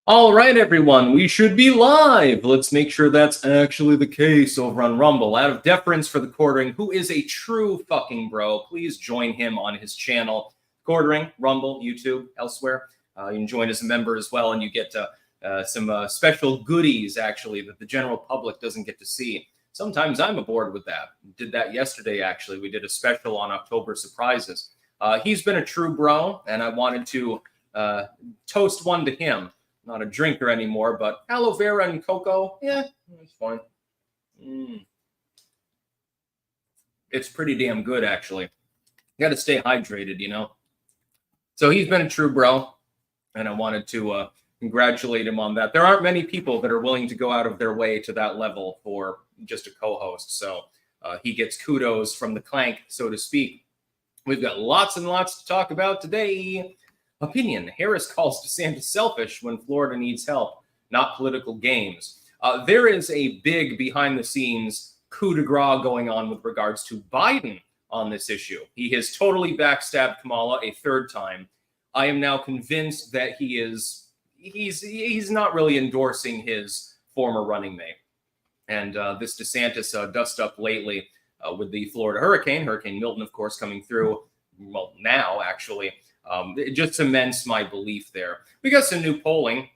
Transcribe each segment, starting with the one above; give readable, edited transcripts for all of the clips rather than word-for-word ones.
All right, everyone, we should be live. Let's make sure that's actually the case over on Rumble. Out of deference for the Quartering, who is a true fucking bro, please join him on his channel. Quartering, Rumble, YouTube, elsewhere. You can join as a member as well, and you get some special goodies, actually, that the general public doesn't get to see. Sometimes I'm aboard with that. Did that yesterday, actually. We did a special on October surprises. He's been a true bro, and I wanted to toast one to him. Not a drinker anymore, but aloe vera and cocoa, yeah, it's fine. It's pretty damn good, actually. Got to stay hydrated, you know? So he's been a true bro, and I wanted to congratulate him on that. There aren't many people that are willing to go out of their way to that level for just a co-host, so he gets kudos from the clank, so to speak. We've got lots and lots to talk about today. Opinion. Harris calls DeSantis selfish when Florida needs help, not political games. There is a big behind-the-scenes coup de grace going on with regards to Biden on this issue. He has totally backstabbed Kamala a third time. I am now convinced that he's not really endorsing his former running mate. And this DeSantis dust up lately with the Florida hurricane, Hurricane Milton, of course, coming through, well, now, actually. It just cements my belief there. We got some new polling.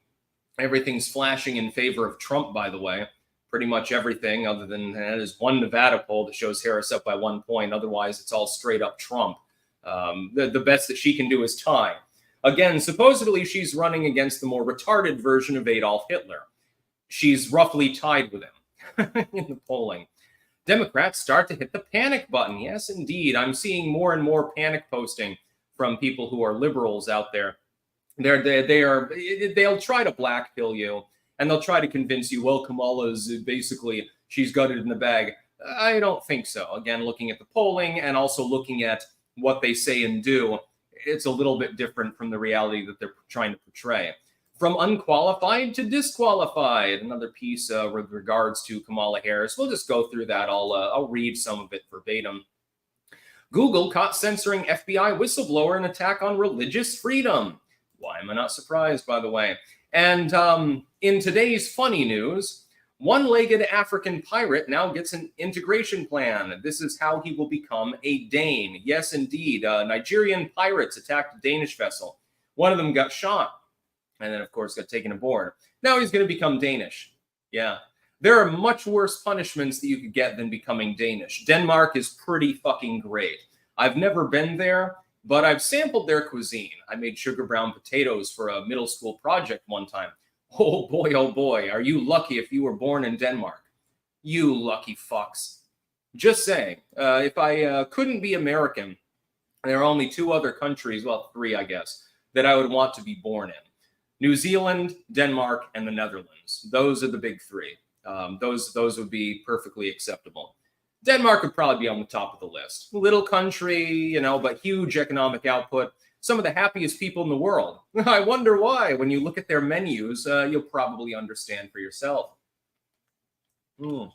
Everything's flashing in favor of Trump, by the way. Pretty much everything, other than that is one Nevada poll that shows Harris up by 1 point. Otherwise, it's all straight up Trump. The best that she can do is tie. Again, supposedly she's running against the more retarded version of Adolf Hitler. She's roughly tied with him in the polling. Democrats start to hit the panic button. Yes, indeed. I'm seeing more and more panic posting from people who are liberals out there. They'll try to black pill you, and they'll try to convince you, well, Kamala's basically, she's got it in the bag. I don't think so. Again, looking at the polling and also looking at what they say and do, it's a little bit different from the reality that they're trying to portray. From unqualified to disqualified, another piece with regards to Kamala Harris. We'll just go through that. I'll read some of it verbatim. Google caught censoring FBI whistleblower in attack on religious freedom. Why am I not surprised, by the way? And in today's funny news, one-legged African pirate now gets an integration plan. This is how he will become a Dane. Yes, indeed. Nigerian pirates attacked a Danish vessel. One of them got shot and then, of course, got taken aboard. Now he's going to become Danish. Yeah. There are much worse punishments that you could get than becoming Danish. Denmark is pretty fucking great. I've never been there, but I've sampled their cuisine. I made sugar brown potatoes for a middle school project one time. Oh boy, are you lucky if you were born in Denmark. You lucky fucks. Just saying, if I couldn't be American, there are only two other countries, well, three, I guess, that I would want to be born in. New Zealand, Denmark, and the Netherlands. Those are the big three. Those would be perfectly acceptable. Denmark would probably be on the top of the list. Little country, you know, but huge economic output. Some of the happiest people in the world. I wonder why. When you look at their menus, you'll probably understand for yourself. Aloe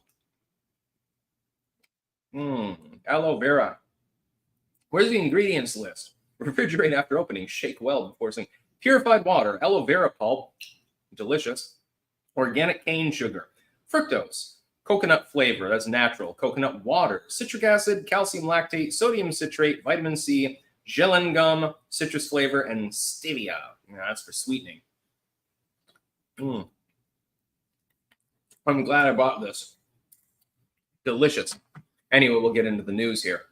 vera. Where's the ingredients list? Refrigerate after opening. Shake well before using. Purified water. Aloe vera pulp. Delicious. Organic cane sugar. Fructose. Coconut flavor. That's natural. Coconut water. Citric acid. Calcium lactate. Sodium citrate. Vitamin C. Gellan gum. Citrus flavor. And stevia. That's for sweetening. I'm glad I bought this. Delicious. Anyway, we'll get into the news here.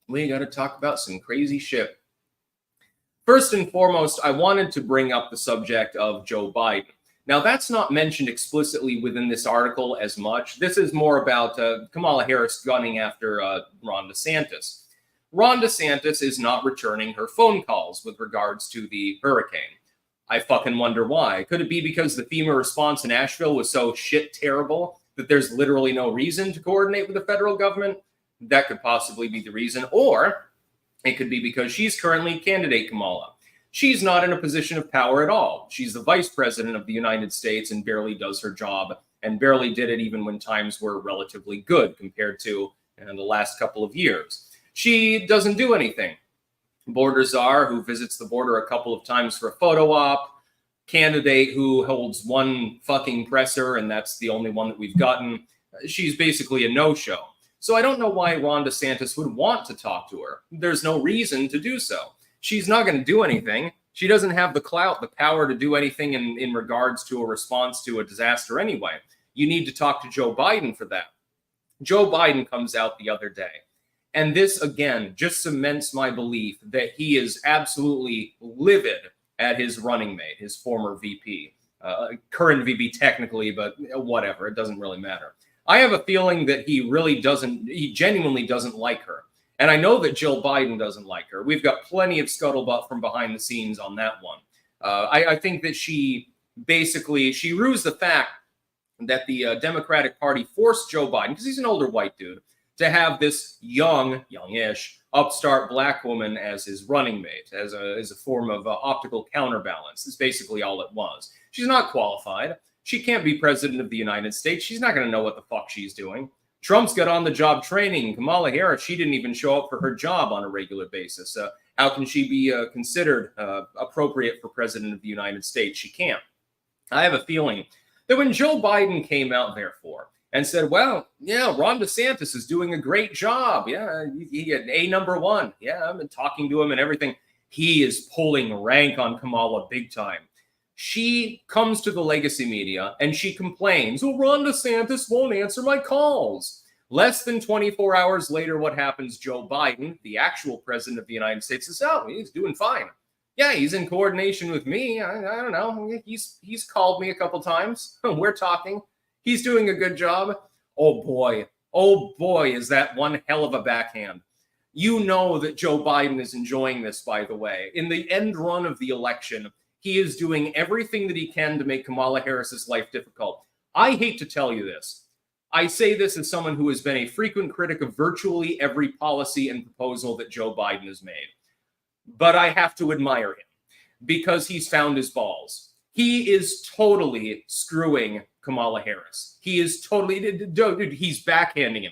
We got to talk about some crazy shit. First and foremost, I wanted to bring up the subject of Joe Biden. Now, that's not mentioned explicitly within this article as much. This is more about Kamala Harris gunning after Ron DeSantis. Ron DeSantis is not returning her phone calls with regards to the hurricane. I fucking wonder why. Could it be because the FEMA response in Asheville was so shit terrible that there's literally no reason to coordinate with the federal government? That could possibly be the reason. Or it could be because she's currently candidate Kamala. She's not in a position of power at all. She's the vice president of the United States and barely does her job, and barely did it even when times were relatively good compared to the last couple of years. She doesn't do anything. Border czar, who visits the border a couple of times for a photo op, candidate who holds one fucking presser, and that's the only one that we've gotten. She's basically a no-show. So I don't know why Ron DeSantis would want to talk to her. There's no reason to do so. She's not going to do anything. She doesn't have the clout, the power to do anything in regards to a response to a disaster anyway. You need to talk to Joe Biden for that. Joe Biden comes out the other day. And this, again, just cements my belief that he is absolutely livid at his running mate, his former VP. Current VP technically, but whatever. It doesn't really matter. I have a feeling that he genuinely doesn't like her. And I know that Jill Biden doesn't like her. We've got plenty of scuttlebutt from behind the scenes on that one. I think that she rues the fact that the Democratic Party forced Joe Biden, because he's an older white dude, to have this youngish, upstart black woman as his running mate, as a form of optical counterbalance. Is basically all it was. She's not qualified. She can't be president of the United States. She's not going to know what the fuck she's doing. Trump's got on-the-job training. Kamala Harris, she didn't even show up for her job on a regular basis. How can she be considered appropriate for president of the United States? She can't. I have a feeling that when Joe Biden came out, therefore, and said, well, yeah, Ron DeSantis is doing a great job. Yeah, he had #1. Yeah, I've been talking to him and everything. He is pulling rank on Kamala big time. She comes to the legacy media and she complains, well, Ron DeSantis won't answer my calls. Less than 24 hours later, what happens? Joe Biden, the actual president of the United States, says, oh, he's doing fine. Yeah, he's in coordination with me. I don't know. He's called me a couple times. We're talking. He's doing a good job. Oh boy, is that one hell of a backhand. You know that Joe Biden is enjoying this, by the way. In the end run of the election, he is doing everything that he can to make Kamala Harris's life difficult. I hate to tell you this. I say this as someone who has been a frequent critic of virtually every policy and proposal that Joe Biden has made. But I have to admire him because he's found his balls. He is totally screwing Kamala Harris. He is totally, dude, he's backhanding him.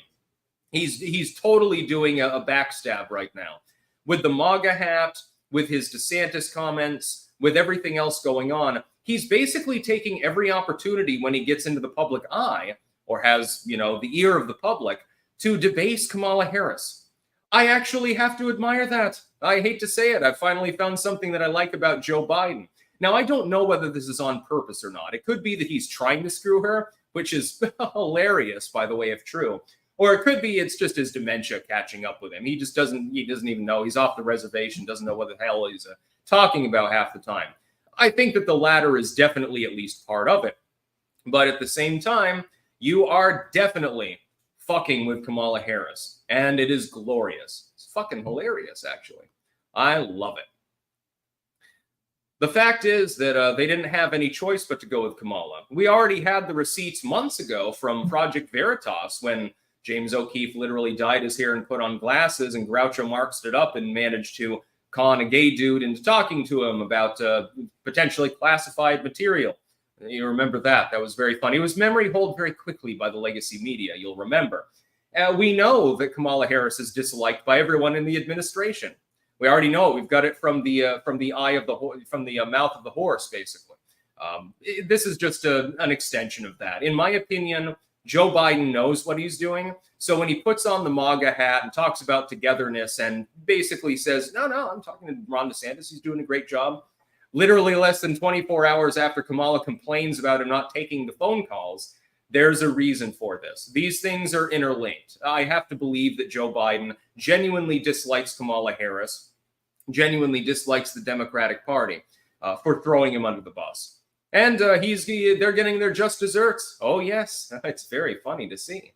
He's totally doing a backstab right now. With the MAGA hat, with his DeSantis comments, with everything else going on, he's basically taking every opportunity when he gets into the public eye or has, the ear of the public to debase Kamala Harris. I actually have to admire that. I hate to say it. I've finally found something that I like about Joe Biden. Now, I don't know whether this is on purpose or not. It could be that he's trying to screw her, which is hilarious, by the way, if true. Or it could be it's just his dementia catching up with him. He doesn't even know. He's off the reservation, doesn't know what the hell he's talking about half the time. I think that the latter is definitely at least part of it. But at the same time, you are definitely fucking with Kamala Harris. And it is glorious. It's fucking hilarious, actually. I love it. The fact is that they didn't have any choice but to go with Kamala. We already had the receipts months ago from Project Veritas when James O'Keefe literally dyed his hair and put on glasses, and Groucho Marx stood up and managed to con a gay dude into talking to him about potentially classified material. You remember that. That was very funny. It was memory hold very quickly by the legacy media, you'll remember. We know that Kamala Harris is disliked by everyone in the administration. We already know it. We've got it from the mouth of the horse, basically. This is just an extension of that. In my opinion, Joe Biden knows what he's doing. So when he puts on the MAGA hat and talks about togetherness and basically says, no, I'm talking to Ron DeSantis, he's doing a great job. Literally less than 24 hours after Kamala complains about him not taking the phone calls, there's a reason for this. These things are interlinked. I have to believe that Joe Biden genuinely dislikes Kamala Harris, genuinely dislikes the Democratic Party for throwing him under the bus. And they're getting their just desserts. Oh, yes. It's very funny to see.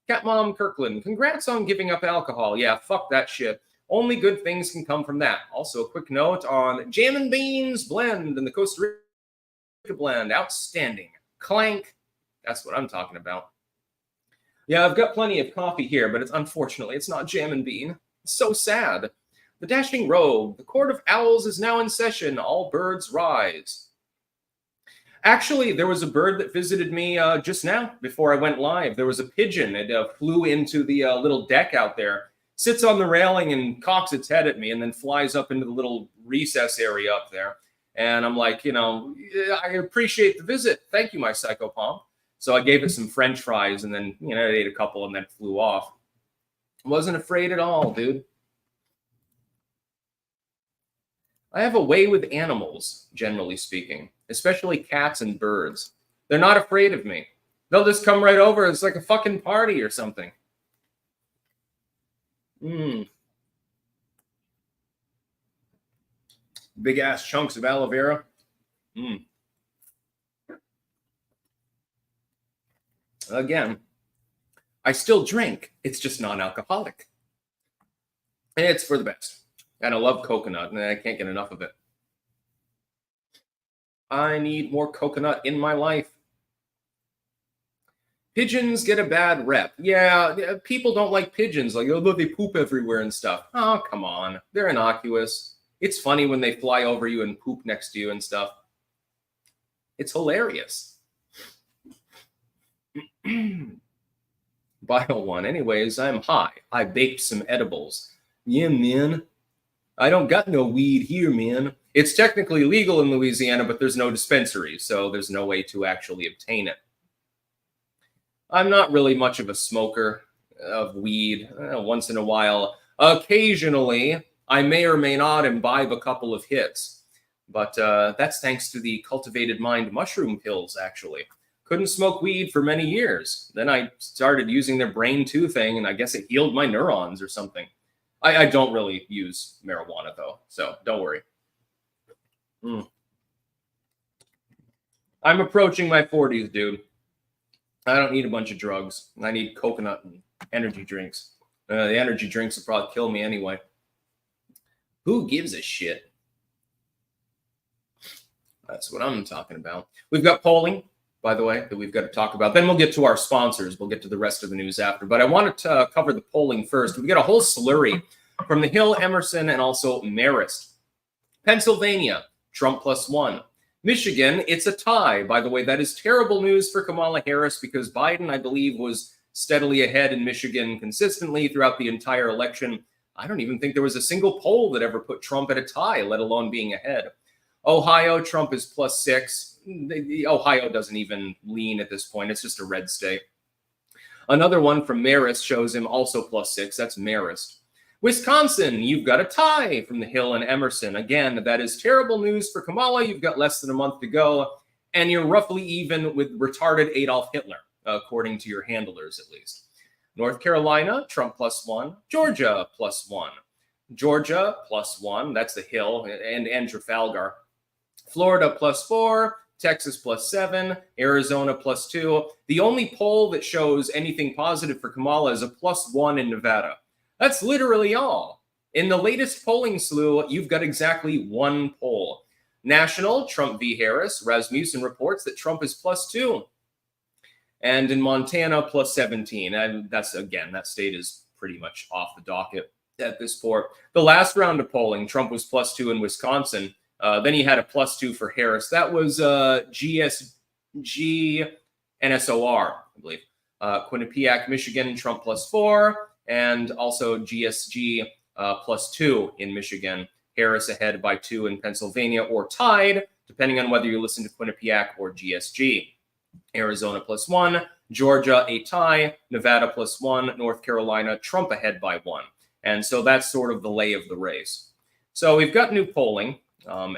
Cat Mom Kirkland, congrats on giving up alcohol. Yeah, fuck that shit. Only good things can come from that. Also, a quick note on Jam and Beans blend and the Costa Rica blend. Outstanding. Clank. That's what I'm talking about. Yeah, I've got plenty of coffee here, but unfortunately, it's not Jam and Bean. It's so sad. The Dashing Rogue. The Court of Owls is now in session. All birds rise. Actually, there was a bird that visited me just now before I went live. There was a pigeon. It flew into the little deck out there, sits on the railing and cocks its head at me, and then flies up into the little recess area up there. And I'm like, I appreciate the visit. Thank you, my psychopomp. So I gave it some French fries, and then, it ate a couple and then flew off. Wasn't afraid at all, dude. I have a way with animals, generally speaking, especially cats and birds. They're not afraid of me. They'll just come right over. It's like a fucking party or something. Big ass chunks of aloe vera. Again, I still drink. It's just non-alcoholic. And it's for the best. And I love coconut, and I can't get enough of it. I need more coconut in my life. Pigeons get a bad rep. Yeah, people don't like pigeons. Like, oh, they poop everywhere and stuff. Oh, come on. They're innocuous. It's funny when they fly over you and poop next to you and stuff. It's hilarious. Bio one. Anyways, I'm high. I baked some edibles. Yeah, man. I don't got no weed here, man. It's technically legal in Louisiana, but there's no dispensary, so there's no way to actually obtain it. I'm not really much of a smoker of weed. Once in a while. Occasionally, I may or may not imbibe a couple of hits. But that's thanks to the cultivated mind mushroom pills, actually. Couldn't smoke weed for many years. Then I started using their brain 2 thing, and I guess it healed my neurons or something. I don't really use marijuana, though, so don't worry. I'm approaching my 40s, dude. I don't need a bunch of drugs. I need coconut and energy drinks. The energy drinks will probably kill me anyway. Who gives a shit? That's what I'm talking about. We've got polling, by the way, that we've got to talk about. Then we'll get to our sponsors. We'll get to the rest of the news after. But I wanted to cover the polling first. We've got a whole slurry from the Hill, Emerson, and also Marist. Pennsylvania, Trump +1. Michigan, it's a tie. By the way, that is terrible news for Kamala Harris because Biden, I believe, was steadily ahead in Michigan consistently throughout the entire election. I don't even think there was a single poll that ever put Trump at a tie, let alone being ahead. Ohio, Trump is +6. Ohio doesn't even lean at this point. It's just a red state. Another one from Marist shows him also +6. That's Marist. Wisconsin, you've got a tie from the Hill and Emerson. Again, that is terrible news for Kamala. You've got less than a month to go, and you're roughly even with retarded Adolf Hitler, according to your handlers at least. North Carolina, Trump +1. Georgia +1. Georgia +1. That's the Hill and Trafalgar. Florida +4. Texas +7, Arizona +2. The only poll that shows anything positive for Kamala is a +1 in Nevada. That's literally all. In the latest polling slew, you've got exactly one poll. National, Trump v. Harris. Rasmussen reports that Trump is +2. And in Montana, +17. And that's, again, that state is pretty much off the docket at this point. The last round of polling, Trump was +2 in Wisconsin. Then he had a +2 for Harris. That was GSG NSOR, I believe. Quinnipiac, Michigan, Trump +4. And also GSG +2 in Michigan. Harris ahead by 2 in Pennsylvania, or tied, depending on whether you listen to Quinnipiac or GSG. Arizona +1. Georgia, a tie. Nevada +1. North Carolina, Trump ahead by 1. And so that's sort of the lay of the race. So we've got new polling.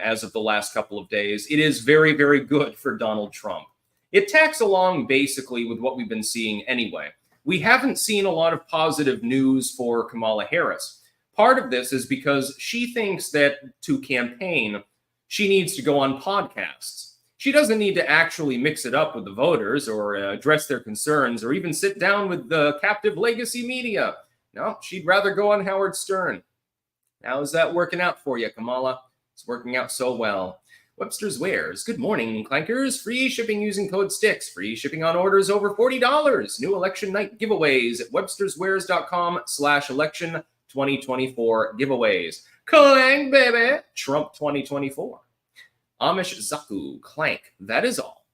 As of the last couple of days. It is very, very good for Donald Trump. It tacks along basically with what we've been seeing anyway. We haven't seen a lot of positive news for Kamala Harris. Part of this is because she thinks that to campaign, she needs to go on podcasts. She doesn't need to actually mix it up with the voters or address their concerns or even sit down with the captive legacy media. No, she'd rather go on Howard Stern. How's that working out for you, Kamala? It's working out so well. Webster's Wares. Good morning, clankers. Free shipping using code STICKS. Free shipping on orders over $40. New election night giveaways at websterswares.com/election 2024 giveaways. Clank, baby. Trump 2024. Amish Zaku. Clank. That is all.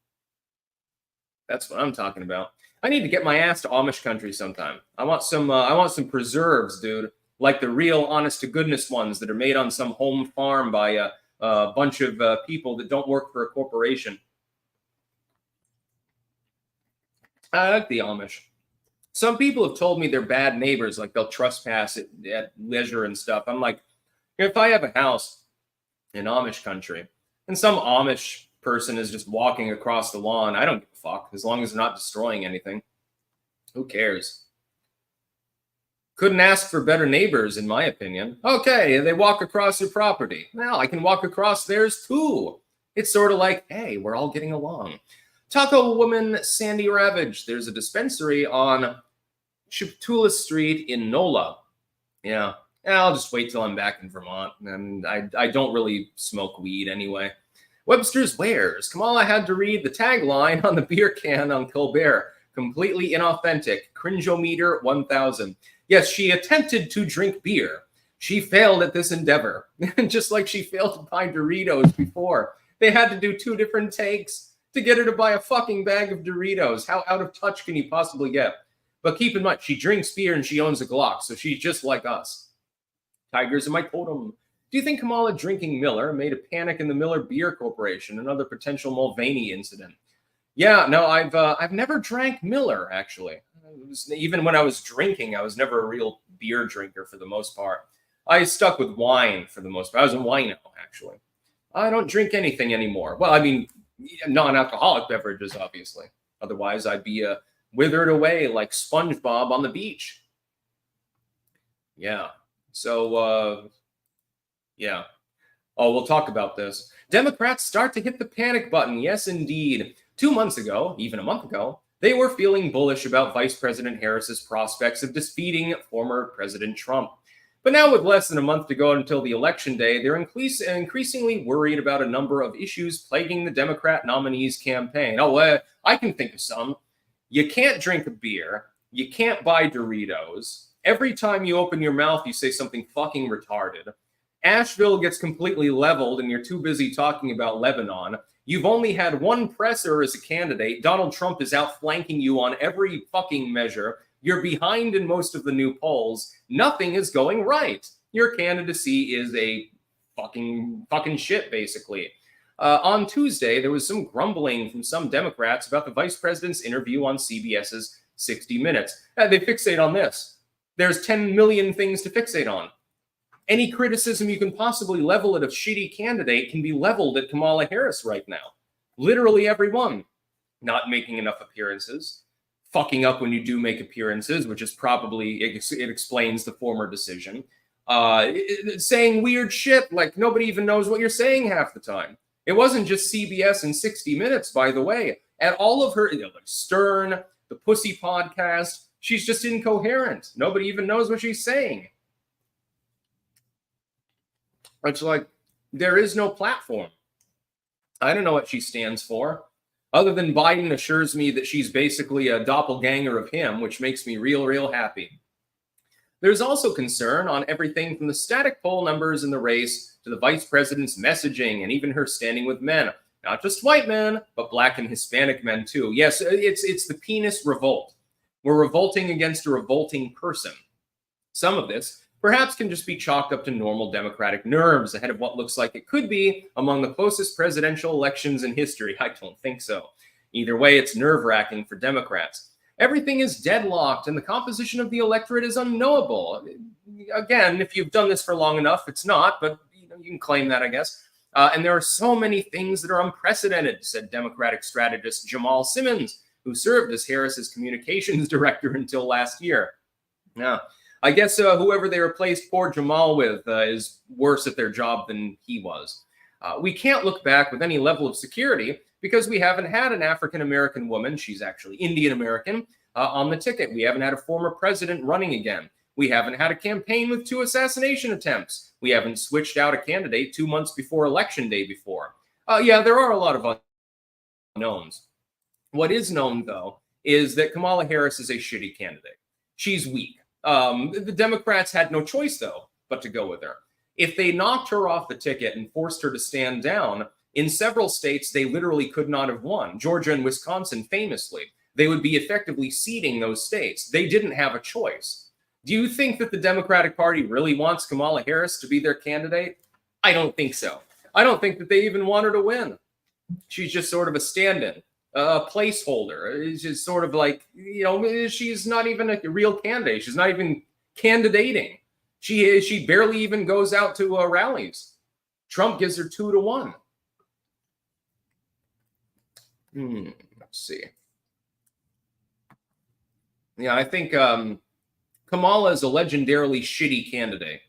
That's what I'm talking about. I need to get my ass to Amish country sometime. I want some preserves, dude. Like the real honest to goodness ones that are made on some home farm by a bunch of people that don't work for a corporation. I like the Amish. Some people have told me they're bad neighbors, like they'll trespass at leisure and stuff. I'm like, if I have a house in Amish country and some Amish person is just walking across the lawn, I don't give a fuck, as long as they're not destroying anything. Who cares? Couldn't ask for better neighbors, in my opinion. Okay, they walk across your property. Well, I can walk across theirs too. It's sort of like, hey, we're all getting along. Taco woman Sandy Ravage. There's a dispensary on Chiptula Street in NOLA. Yeah, I'll just wait till I'm back in Vermont. And I don't really smoke weed anyway. Webster's Wares. Kamala had to read the tagline on the beer can on Colbert. Completely inauthentic. Cringeometer 1000. Yes, she attempted to drink beer. She failed at this endeavor. Just like she failed to buy Doritos before. They had to do 2 different takes to get her to buy a fucking bag of Doritos. How out of touch can you possibly get? But keep in mind, she drinks beer and she owns a Glock, so she's just like us. Tigers in my totem. Do you think Kamala drinking Miller made a panic in the Miller Beer Corporation, another potential Mulvaney incident? Yeah, no, I've never drank Miller, actually. Even when I was drinking, I was never a real beer drinker for the most part. I stuck with wine for the most part. I was a wino, actually. I don't drink anything anymore. Well, I mean, non-alcoholic beverages, obviously. Otherwise, I'd be withered away like SpongeBob on the beach. Yeah. So, yeah. Oh, we'll talk about this. Democrats start to hit the panic button. Yes, indeed. 2 months ago, even a month ago, they were feeling bullish about Vice President Harris's prospects of defeating former President Trump. But now, with less than a month to go until the election day, they're increasingly worried about a number of issues plaguing the Democrat nominee's campaign. Oh, I can think of some. You can't drink a beer. You can't buy Doritos. Every time you open your mouth, you say something fucking retarded. Asheville gets completely leveled and you're too busy talking about Lebanon. You've only had one presser as a candidate. Donald Trump is outflanking you on every fucking measure. You're behind in most of the new polls. Nothing is going right. Your candidacy is a fucking shit, basically. On Tuesday, there was some grumbling from some Democrats about the vice president's interview on CBS's 60 Minutes. They fixate on this. There's 10 million things to fixate on. Any criticism you can possibly level at a shitty candidate can be leveled at Kamala Harris right now. Literally everyone. Not making enough appearances. Fucking up when you do make appearances, which is probably, it explains the former decision. Saying weird shit like nobody even knows what you're saying half the time. It wasn't just CBS and 60 Minutes, by the way. At all of her, like Stern, the Pussy podcast, she's just incoherent. Nobody even knows what she's saying. It's like, there is no platform. I don't know what she stands for. Other than Biden assures me that she's basically a doppelganger of him, which makes me real happy. There's also concern on everything from the static poll numbers in the race to the vice president's messaging and even her standing with men. Not just white men, but black and Hispanic men too. Yes, it's the penis revolt. We're revolting against a revolting person. Some of this perhaps can just be chalked up to normal Democratic nerves ahead of what looks like it could be among the closest presidential elections in history. I don't think so. Either way, it's nerve-wracking for Democrats. Everything is deadlocked and the composition of the electorate is unknowable. Again, if you've done this for long enough, it's not, but you can claim that, I guess. And there are so many things that are unprecedented, said Democratic strategist Jamal Simmons, who served as Harris's communications director until last year. Now, I guess whoever they replaced poor Jamal with is worse at their job than he was. We can't look back with any level of security because we haven't had an African-American woman, she's actually Indian-American, on the ticket. We haven't had a former president running again. We haven't had a campaign with 2 assassination attempts. We haven't switched out a candidate 2 months before election day before. Yeah, there are a lot of unknowns. What is known, though, is that Kamala Harris is a shitty candidate. She's weak. The Democrats had no choice, though, but to go with her. If they knocked her off the ticket and forced her to stand down, in several states, they literally could not have won. Georgia and Wisconsin, famously. They would be effectively ceding those states. They didn't have a choice. Do you think that the Democratic Party really wants Kamala Harris to be their candidate? I don't think so. I don't think that they even want her to win. She's just sort of a stand-in, a placeholder. It's just sort of like, she's not even a real candidate. She's not even candidating. She barely even goes out to rallies. Trump gives her 2-1. Let's see. Yeah, I think Kamala is a legendarily shitty candidate.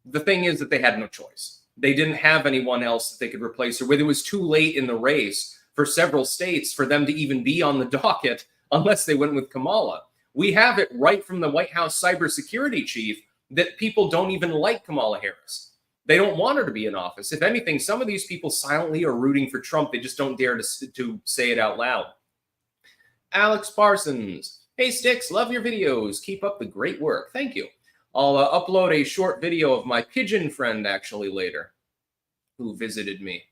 The thing is that they had no choice. They didn't have anyone else that they could replace her with. It was too late in the race for several states for them to even be on the docket unless they went with Kamala. We have it right from the White House cybersecurity chief that people don't even like Kamala Harris. They don't want her to be in office. If anything, some of these people silently are rooting for Trump. They just don't dare to say it out loud. Alex Parsons. Hey, Sticks, love your videos. Keep up the great work. Thank you. I'll upload a short video of my pigeon friend, actually, later, who visited me.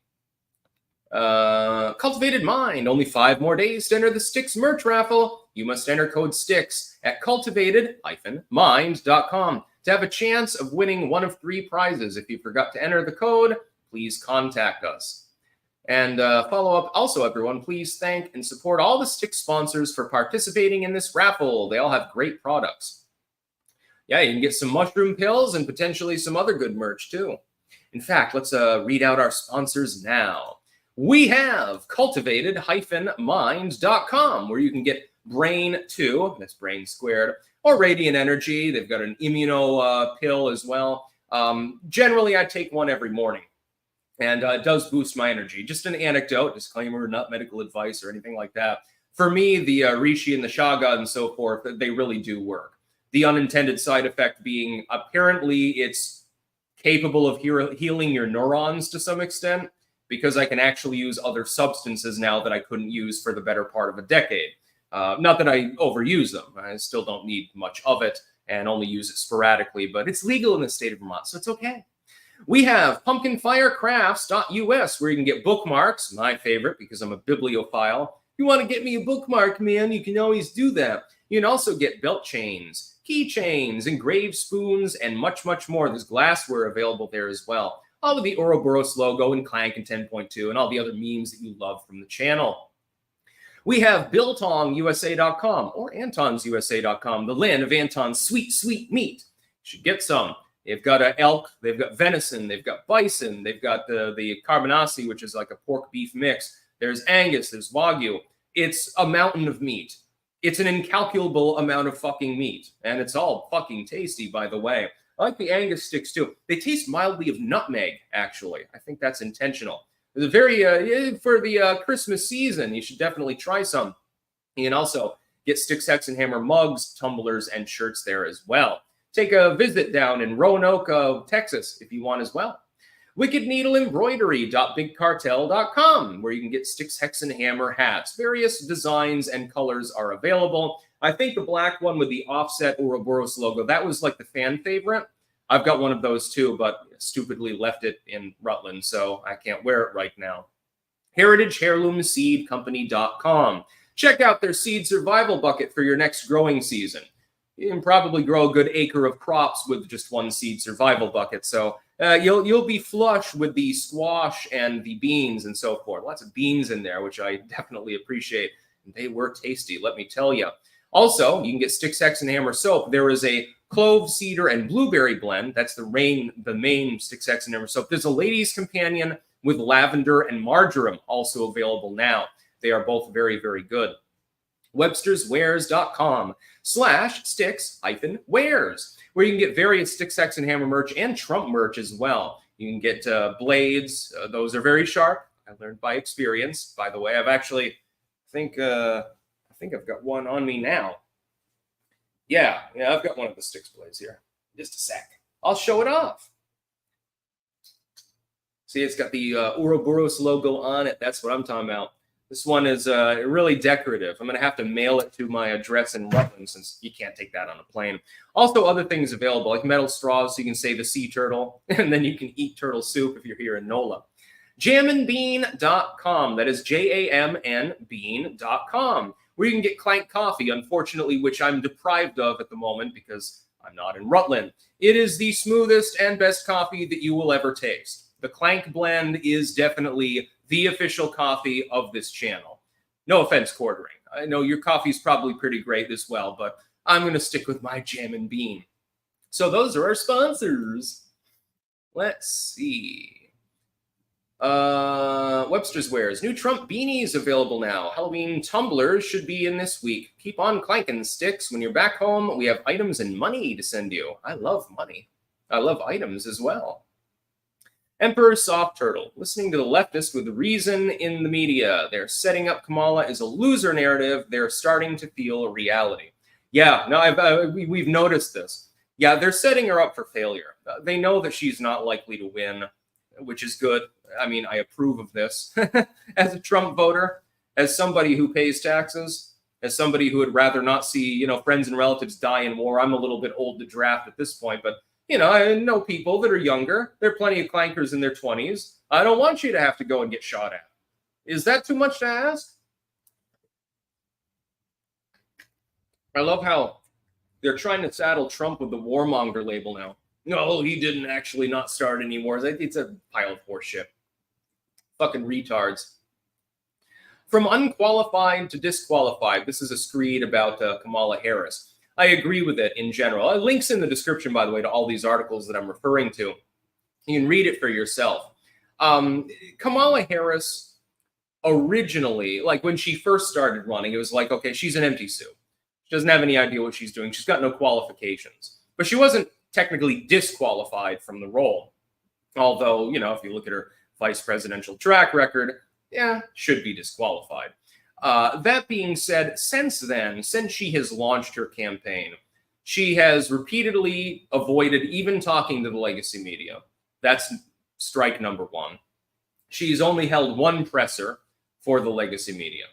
Cultivated Mind. Only 5 more days to enter the Sticks merch raffle. You must enter code STICKS at cultivated-mind.com to have a chance of winning one of 3 prizes. If you forgot to enter the code, please contact us. And follow up. Also, everyone, please thank and support all the Sticks sponsors for participating in this raffle. They all have great products. Yeah, you can get some mushroom pills and potentially some other good merch, too. In fact, let's read out our sponsors now. We have cultivated-mind.com, where you can get Brain 2, that's Brain Squared, or Radiant Energy. They've got an immuno pill as well. Generally, I take one every morning, and it does boost my energy. Just an anecdote, disclaimer, not medical advice or anything like that. For me, the Reishi and the Shaga and so forth, they really do work. The unintended side effect being apparently it's capable of healing your neurons to some extent, because I can actually use other substances now that I couldn't use for the better part of a decade. Not that I overuse them. I still don't need much of it and only use it sporadically, but it's legal in the state of Vermont, so it's okay. We have pumpkinfirecrafts.us, where you can get bookmarks, my favorite because I'm a bibliophile. If you want to get me a bookmark, man, you can always do that. You can also get belt chains, keychains, engraved spoons, and much, much more. There's glassware available there as well. All of the Ouroboros logo and Clank and 10.2 and all the other memes that you love from the channel. We have BiltongUSA.com or AntonsUSA.com, the land of Anton's sweet, sweet meat. You should get some. They've got elk, they've got venison, they've got bison, they've got the carbonasi, which is like a pork beef mix. There's Angus, there's Wagyu. It's a mountain of meat. It's an incalculable amount of fucking meat. And it's all fucking tasty, by the way. I like the Angus sticks, too. They taste mildly of nutmeg, actually. I think that's intentional. The for the Christmas season, you should definitely try some. You can also get Sticks, Hex, and Hammer mugs, tumblers, and shirts there as well. Take a visit down in Roanoke, Texas, if you want as well. wickedneedleembroidery.bigcartel.com, where you can get Sticks, Hex, and Hammer hats. Various designs and colors are available. I think the black one with the offset Ouroboros logo, that was like the fan favorite. I've got one of those too, but stupidly left it in Rutland, so I can't wear it right now. HeritageHeirloomSeedCompany.com. Check out their seed survival bucket for your next growing season. You can probably grow a good acre of crops with just one seed survival bucket, so you'll be flush with the squash and the beans and so forth. Lots of beans in there, which I definitely appreciate. They were tasty, let me tell you. Also, you can get Sticks, Hex, and Hammer soap. There is a clove, cedar, and blueberry blend. That's the main Sticks, Hex, and Hammer soap. There's a ladies' companion with lavender and marjoram also available now. They are both very, very good. websterswares.com/sticks-wares, where you can get various Sticks, Hex, and Hammer merch and Trump merch as well. You can get blades. Those are very sharp. I learned by experience, by the way. I've actually, I think I've got one on me now. Yeah, I've got one of the Sticks blades here. Just a sec. I'll show it off. See, it's got the Ouroboros logo on it. That's what I'm talking about. This one is really decorative. I'm going to have to mail it to my address in Rutland since you can't take that on a plane. Also, other things available, like metal straws, so you can save a sea turtle, and then you can eat turtle soup if you're here in NOLA. Jamnbean.com. That is JAMN bean.com, where you can get Clank coffee, unfortunately, which I'm deprived of at the moment because I'm not in Rutland. It is the smoothest and best coffee that you will ever taste. The Clank Blend is definitely the official coffee of this channel. No offense, Quartering. I know your coffee's probably pretty great as well, but I'm going to stick with my Jam and Bean. So those are our sponsors. Let's see. Webster's Wares. New Trump beanies available now. Halloween tumblers should be in this week. Keep on clanking, sticks. When you're back home, we have items and money to send you. I love money. I love items as well. Emperor Soft Turtle. Listening to the leftist with reason in the media. They're setting up Kamala as a loser narrative. They're starting to feel reality. Yeah, no, we've noticed this. Yeah, they're setting her up for failure. They know that she's not likely to win, which is good. I mean, I approve of this. As a Trump voter, as somebody who pays taxes, as somebody who would rather not see, friends and relatives die in war. I'm a little bit old to draft at this point, but, I know people that are younger. There are plenty of clankers in their 20s. I don't want you to have to go and get shot at. Is that too much to ask? I love how they're trying to saddle Trump with the warmonger label now. No, he didn't actually not start any wars. It's a pile of horseshit. Fucking retards. From unqualified to disqualified. This is a screed about Kamala Harris. I agree with it in general. Links in the description, by the way, to all these articles that I'm referring to. You can read it for yourself. Kamala Harris originally, like when she first started running, it was like, okay, she's an empty suit. She doesn't have any idea what she's doing. She's got no qualifications. But she wasn't technically disqualified from the role. Although, if you look at her vice presidential track record, yeah, should be disqualified. That being said, since then, since she has launched her campaign, she has repeatedly avoided even talking to the legacy media. That's strike number one. She's only held one presser for the legacy media.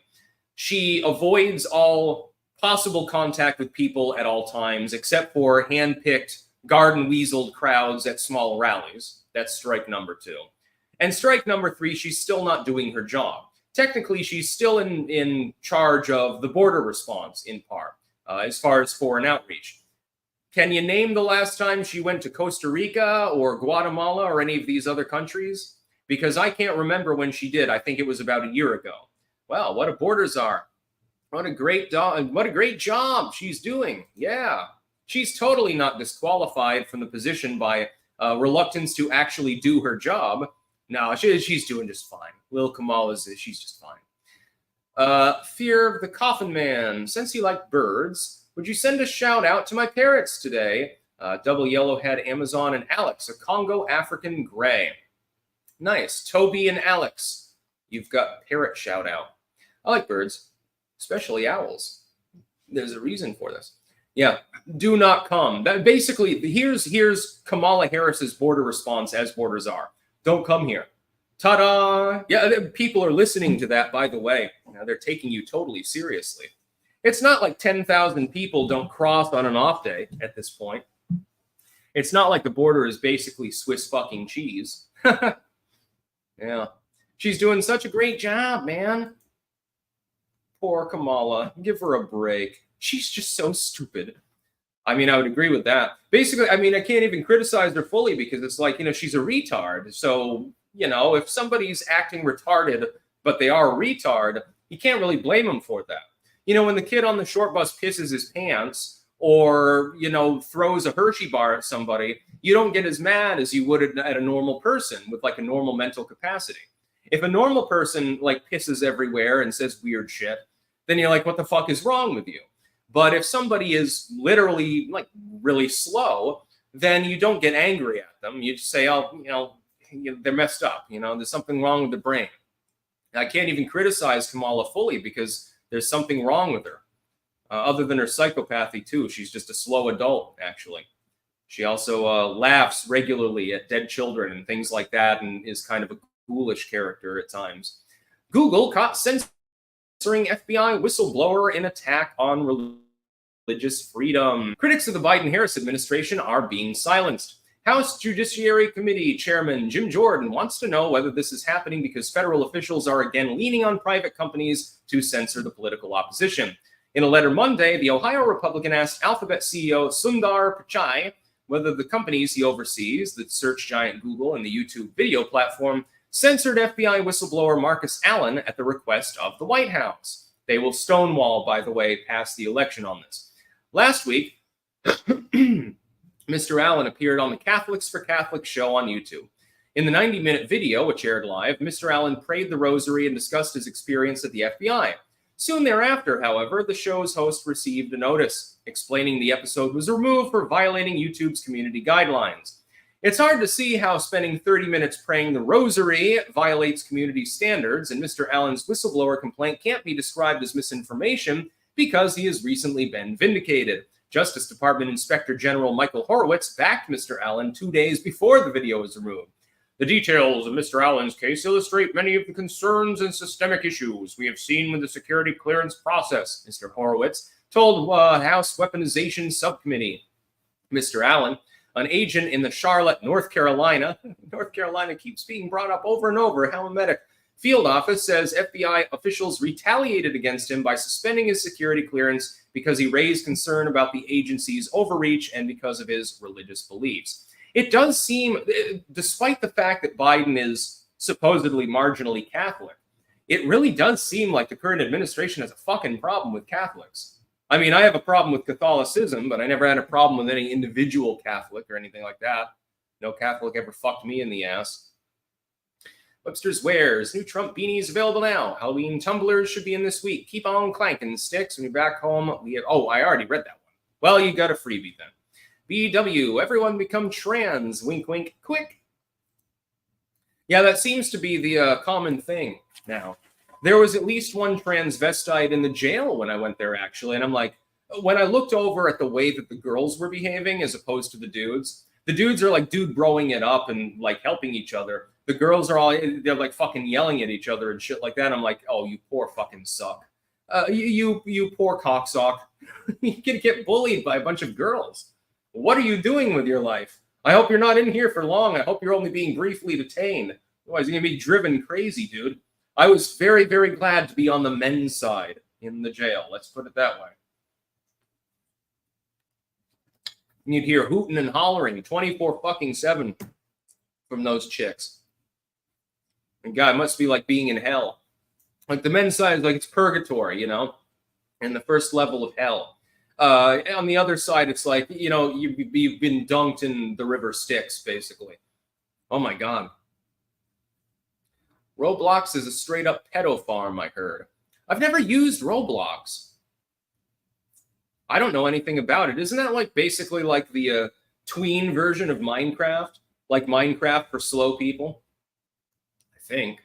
She avoids all possible contact with people at all times, except for hand-picked, garden-weaseled crowds at small rallies. That's strike number two. And strike number three, she's still not doing her job. Technically, she's still in charge of the border response, in part, as far as foreign outreach. Can you name the last time she went to Costa Rica or Guatemala or any of these other countries? Because I can't remember when she did. I think it was about a year ago. Well, what a borders are. What a great job she's doing. Yeah. She's totally not disqualified from the position by reluctance to actually do her job. No, she's doing just fine. Lil Kamala, she's just fine. Fear of the Coffin Man. Since you like birds, would you send a shout out to my parrots today? Double Yellowhead, Amazon, and Alex, a Congo African Gray. Nice. Toby and Alex. You've got parrot shout out. I like birds, especially owls. There's a reason for this. Yeah, do not come. Basically, here's Kamala Harris's border response as borders are. Don't come here. Ta-da! Yeah, people are listening to that, by the way. They're taking you totally seriously. It's not like 10,000 people don't cross on an off day at this point. It's not like the border is basically Swiss fucking cheese. Yeah. She's doing such a great job, man. Poor Kamala. Give her a break. She's just so stupid. I mean, I would agree with that. Basically, I mean, I can't even criticize her fully because it's like, she's a retard. So, if somebody's acting retarded, but they are a retard, you can't really blame them for that. When the kid on the short bus pisses his pants or, throws a Hershey bar at somebody, you don't get as mad as you would at a normal person with like a normal mental capacity. If a normal person like pisses everywhere and says weird shit, then you're like, what the fuck is wrong with you? But if somebody is literally like really slow, then you don't get angry at them. You just say, oh, they're messed up. There's something wrong with the brain. And I can't even criticize Kamala fully because there's something wrong with her. Other than her psychopathy too. She's just a slow adult, actually. She also laughs regularly at dead children and things like that and is kind of a ghoulish character at times. Google caught censoring FBI whistleblower in attack on religious freedom. Critics of the Biden-Harris administration are being silenced. House Judiciary Committee Chairman Jim Jordan wants to know whether this is happening because federal officials are again leaning on private companies to censor the political opposition. In a letter Monday, the Ohio Republican asked Alphabet CEO Sundar Pichai whether the companies he oversees, the search giant Google and the YouTube video platform, censored FBI whistleblower Marcus Allen at the request of the White House. They will stonewall, by the way, past the election on this. Last week, Mr. Allen appeared on the Catholics for Catholics show on YouTube. In the 90-minute video, which aired live, Mr. Allen prayed the rosary and discussed his experience at the FBI. Soon thereafter, however, the show's host received a notice explaining the episode was removed for violating YouTube's community guidelines. It's hard to see how spending 30 minutes praying the rosary violates community standards, and Mr. Allen's whistleblower complaint can't be described as misinformation because he has recently been vindicated. Justice Department Inspector General Michael Horowitz backed Mr. Allen 2 days before the video was removed. The details of Mr. Allen's case illustrate many of the concerns and systemic issues we have seen with the security clearance process, Mr. Horowitz told House Weaponization Subcommittee. Mr. Allen, an agent in the Charlotte, North Carolina keeps being brought up over and over, Helmetic field office says FBI officials retaliated against him by suspending his security clearance because he raised concern about the agency's overreach and because of his religious beliefs. It does seem, despite the fact that Biden is supposedly marginally Catholic, it really does seem like the current administration has a fucking problem with Catholics. I mean, I have a problem with Catholicism, but I never had a problem with any individual Catholic or anything like that. No Catholic ever fucked me in the ass. Webster's Wares, new Trump beanies available now. Halloween tumblers should be in this week. Keep on clanking sticks. When you're back home, we have, oh, I already read that one. Well, you got a freebie then. BW, everyone become trans. Wink, wink, quick. Yeah, that seems to be the common thing now. There was at least one transvestite in the jail when I went there, actually. And I'm like, when I looked over at the way that the girls were behaving as opposed to the dudes are like dude broing it up and like helping each other. The girls are all, they're like fucking yelling at each other and shit like that. I'm like, oh, you poor fucking suck. You poor cocksock. You can get bullied by a bunch of girls. What are you doing with your life? I hope you're not in here for long. I hope you're only being briefly detained. Otherwise, you're going to be driven crazy, dude. I was very, very glad to be on the men's side in the jail. Let's put it that way. You'd hear hooting and hollering 24-7 from those chicks. And God, it must be like being in hell. Like the men's side is like it's purgatory, you know, and the first level of hell. On the other side, it's like, you know, you've been dunked in the river Styx, basically. Oh, my God. Roblox is a straight-up pedo farm, I heard. I've never used Roblox. I don't know anything about it. Isn't that like basically like the tween version of Minecraft? Like Minecraft for slow people? I think.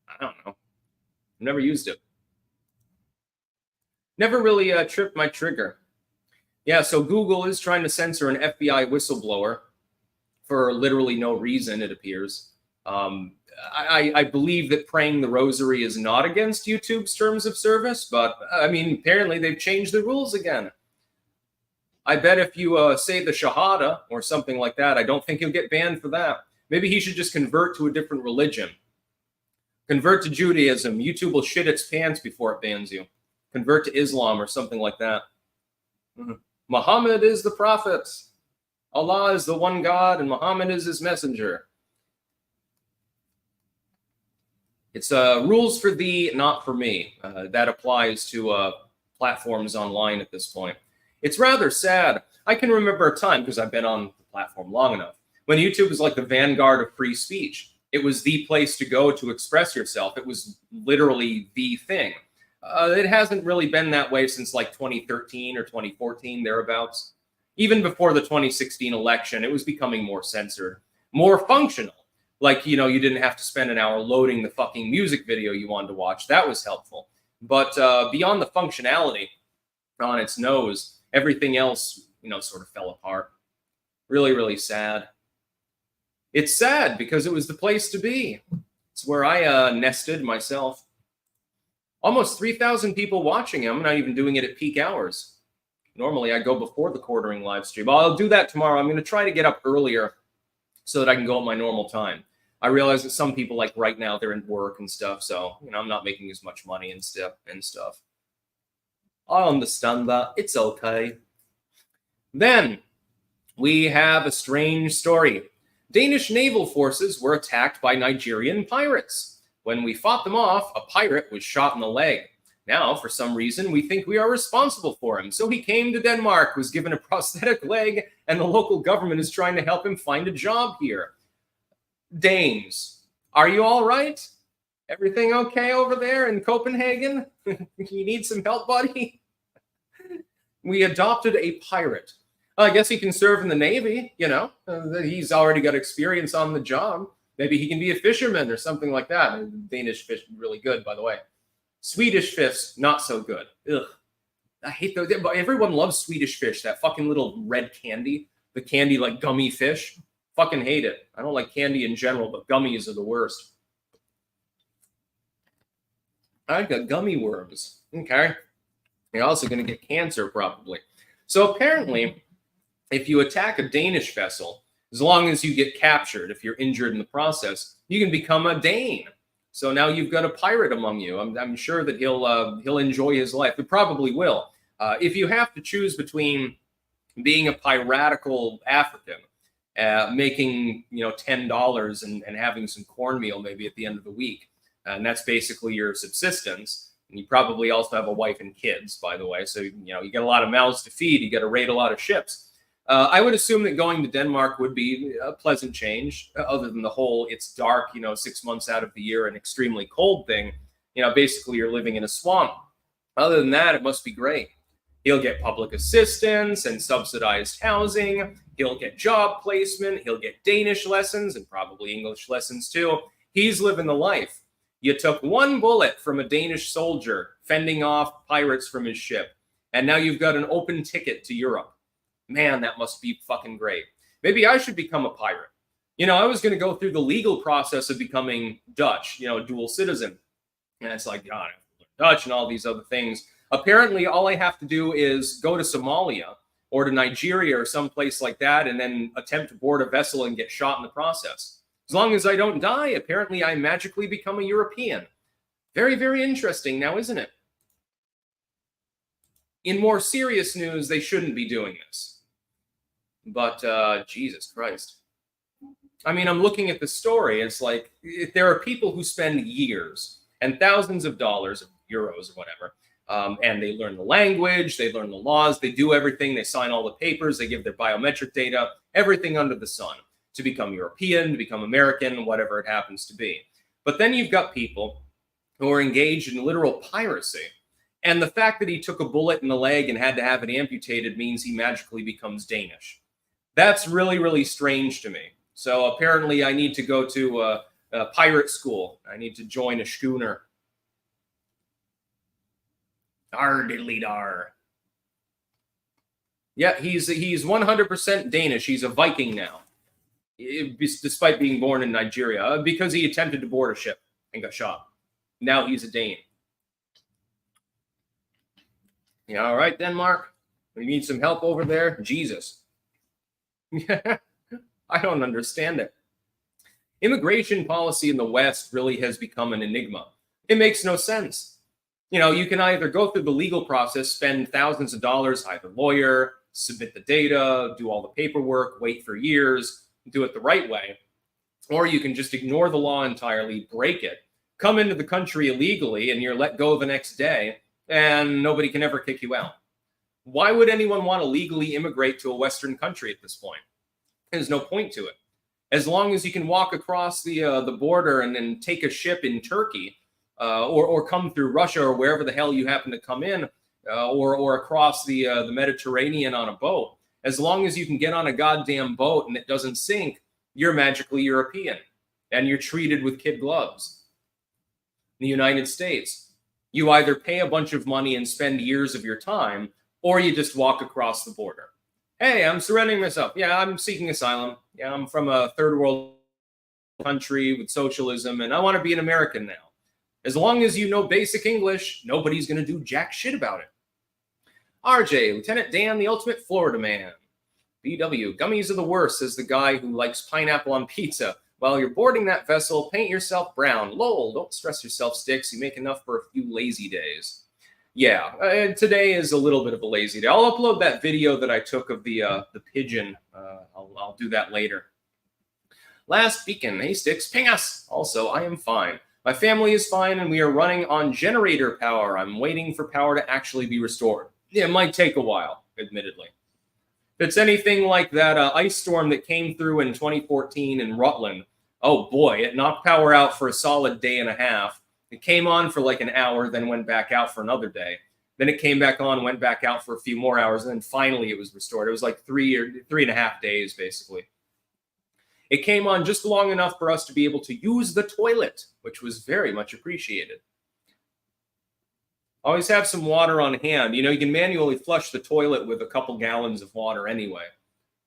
I don't know. I've never used it. Never really tripped my trigger. Yeah, so Google is trying to censor an FBI whistleblower for literally no reason, it appears. I believe that praying the rosary is not against YouTube's terms of service, but, I mean, apparently they've changed the rules again. I bet if you say the Shahada or something like that, I don't think he'll get banned for that. Maybe he should just convert to a different religion. Convert to Judaism. YouTube will shit its pants before it bans you. Convert to Islam or something like that. Muhammad is the prophet. Allah is the one God, and Muhammad is his messenger. It's rules for thee, not for me. That applies to platforms online at this point. It's rather sad. I can remember a time, because I've been on the platform long enough, when YouTube was like the vanguard of free speech. It was the place to go to express yourself. It was literally the thing. It hasn't really been that way since like 2013 or 2014, thereabouts. Even before the 2016 election, it was becoming more censored, more functional. Like, you know, you didn't have to spend an hour loading the fucking music video you wanted to watch. That was helpful. But beyond the functionality on its nose, everything else, you know, sort of fell apart. Really, really sad. It's sad because it was the place to be. It's where I nested myself. Almost 3,000 people watching him. I'm not even doing it at peak hours. Normally, I go before the quartering live stream. I'll do that tomorrow. I'm going to try to get up earlier so that I can go at my normal time. I realize that some people, like right now, they're in work and stuff. So, you know, I'm not making as much money and stuff. I understand that. It's okay. Then, we have a strange story. Danish naval forces were attacked by Nigerian pirates. When we fought them off, a pirate was shot in the leg. Now, for some reason, we think we are responsible for him. So he came to Denmark, was given a prosthetic leg, and the local government is trying to help him find a job here. Danes, are you all right? Everything okay over there in Copenhagen? You need some help, buddy? We adopted a pirate. I guess he can serve in the Navy, you know. He's already got experience on the job. Maybe he can be a fisherman or something like that. Danish fish, really good, by the way. Swedish fish, not so good. Ugh. I hate those. Everyone loves Swedish fish, that fucking little red candy. The candy, like gummy fish. Fucking hate it. I don't like candy in general, but gummies are the worst. I got gummy worms. Okay. You're also going to get cancer, probably. So apparently, if you attack a Danish vessel, as long as you get captured, if you're injured in the process, you can become a Dane. So now you've got a pirate among you. I'm sure that he'll enjoy his life. He probably will. If you have to choose between being a piratical African, making $10 and having some cornmeal maybe at the end of the week, and that's basically your subsistence. And you probably also have a wife and kids, by the way. So you get a lot of mouths to feed. You got to raid a lot of ships. I would assume that going to Denmark would be a pleasant change, other than the whole it's dark, 6 months out of the year and extremely cold thing. Basically you're living in a swamp. Other than that, it must be great. He'll get public assistance and subsidized housing. He'll get job placement. He'll get Danish lessons and probably English lessons too. He's living the life. You took one bullet from a Danish soldier fending off pirates from his ship, and now you've got an open ticket to Europe. Man, that must be fucking great. Maybe I should become a pirate. I was going to go through the legal process of becoming Dutch, dual citizen. And it's like, God, Dutch and all these other things. Apparently, all I have to do is go to Somalia or to Nigeria or someplace like that and then attempt to board a vessel and get shot in the process. As long as I don't die, apparently I magically become a European. Very, very interesting now, isn't it? In more serious news, they shouldn't be doing this. But Jesus Christ. I mean, I'm looking at the story. It's like there are people who spend years and thousands of dollars, euros or whatever, and they learn the language, they learn the laws, they do everything, they sign all the papers, they give their biometric data, everything under the sun to become European, to become American, whatever it happens to be. But then you've got people who are engaged in literal piracy. And the fact that he took a bullet in the leg and had to have it amputated means he magically becomes Danish. That's really, really strange to me. So apparently I need to go to a pirate school. I need to join a schooner. Dar diddly dar. Yeah, he's 100% Danish. He's a Viking now, despite being born in Nigeria, because he attempted to board a ship and got shot. Now he's a Dane. Yeah, all right, Denmark. We need some help over there. Jesus. I don't understand it. Immigration policy in the West really has become an enigma. It makes no sense. You can either go through the legal process, spend thousands of dollars, hire a lawyer, submit the data, do all the paperwork, wait for years, do it the right way, or you can just ignore the law entirely, break it, come into the country illegally, and you're let go the next day, and nobody can ever kick you out. Why would anyone want to legally immigrate to a Western country at this point? There's no point to it. As long as you can walk across the border and then take a ship in Turkey, or come through Russia or wherever the hell you happen to come in, or across the Mediterranean on a boat, as long as you can get on a goddamn boat and it doesn't sink, you're magically European, and you're treated with kid gloves. In the United States, you either pay a bunch of money and spend years of your time, or you just walk across the border. Hey, I'm surrendering myself. Yeah, I'm seeking asylum. Yeah, I'm from a third world country with socialism, and I want to be an American now. As long as you know basic English, nobody's going to do jack shit about it. RJ, Lieutenant Dan, the ultimate Florida man. BW, gummies are the worst, says the guy who likes pineapple on pizza. While you're boarding that vessel, paint yourself brown. Lol, don't stress yourself, Sticks. You make enough for a few lazy days. Yeah, today is a little bit of a lazy day. I'll upload that video that I took of the pigeon. I'll do that later. Last beacon, hey Sticks, ping us. Also, I am fine. My family is fine, and we are running on generator power. I'm waiting for power to actually be restored. Yeah, it might take a while, admittedly. If it's anything like that ice storm that came through in 2014 in Rutland, oh boy, it knocked power out for a solid day and a half. It came on for like an hour, then went back out for another day. Then it came back on, went back out for a few more hours, and then finally it was restored. It was like 3.5 days, basically. It came on just long enough for us to be able to use the toilet, which was very much appreciated. Always have some water on hand. You know, you can manually flush the toilet with a couple gallons of water anyway,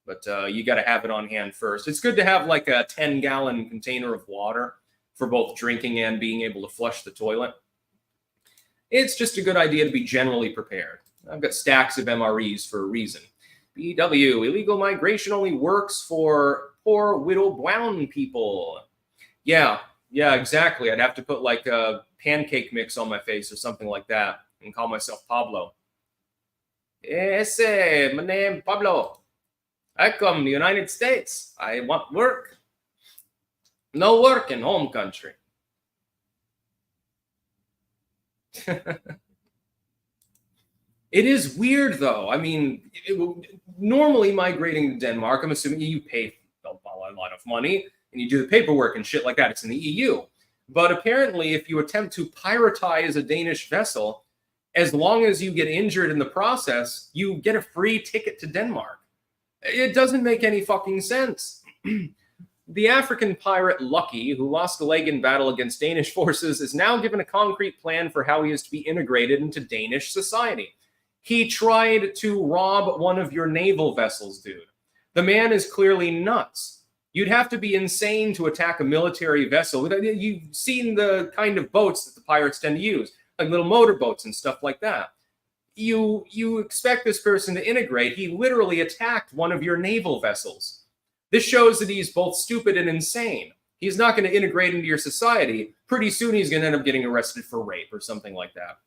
but you got to have it on hand first. It's good to have like a 10-gallon container of water for both drinking and being able to flush the toilet. It's just a good idea to be generally prepared. I've got stacks of MREs for a reason. BW, illegal migration only works for poor widow brown people. Yeah, exactly. I'd have to put like a pancake mix on my face or something like that and call myself Pablo. Ese, my name Pablo. I come to the United States. I want work. No work in home country. It is weird, though. I mean, normally migrating to Denmark, I'm assuming you pay a lot of money and you do the paperwork and shit like that. It's in the EU. But apparently, if you attempt to piratize a Danish vessel, as long as you get injured in the process, you get a free ticket to Denmark. It doesn't make any fucking sense. The African pirate Lucky, who lost a leg in battle against Danish forces, is now given a concrete plan for how he is to be integrated into Danish society. He tried to rob one of your naval vessels, dude. The man is clearly nuts. You'd have to be insane to attack a military vessel. You've seen the kind of boats that the pirates tend to use, like little motorboats and stuff like that. You expect this person to integrate. He literally attacked one of your naval vessels. This shows that he's both stupid and insane. He's not going to integrate into your society. Pretty soon he's going to end up getting arrested for rape or something like that.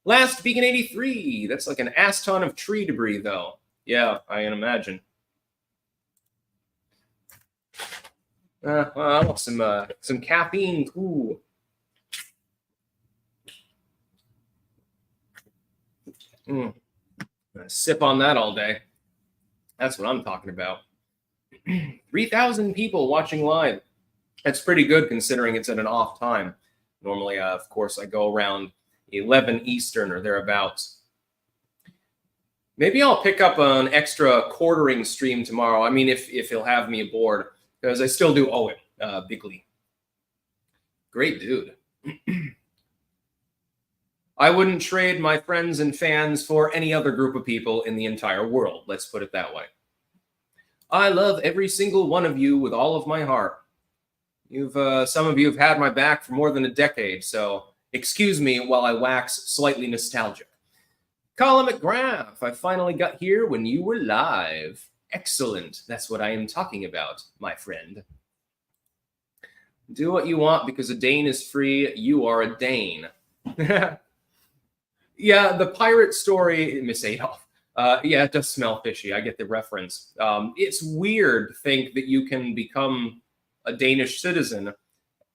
Last Beacon 83. That's like an ass ton of tree debris, though. Yeah, I can imagine. I want some caffeine too. Sip on that all day. That's what I'm talking about. 3,000 people watching live. That's pretty good considering it's at an off time. Normally, of course, I go around 11 Eastern or thereabouts. Maybe I'll pick up an extra quartering stream tomorrow. I mean, if he'll have me aboard, because I still do owe it bigly. Great dude. I wouldn't trade my friends and fans for any other group of people in the entire world. Let's put it that way. I love every single one of you with all of my heart. Some of you have had my back for more than a decade, so excuse me while I wax slightly nostalgic. Colin McGrath, I finally got here when you were live. Excellent. That's what I am talking about, my friend. Do what you want because a Dane is free. You are a Dane. Yeah, the pirate story, Miss Adolf. Yeah, it does smell fishy. I get the reference. It's weird to think that you can become a Danish citizen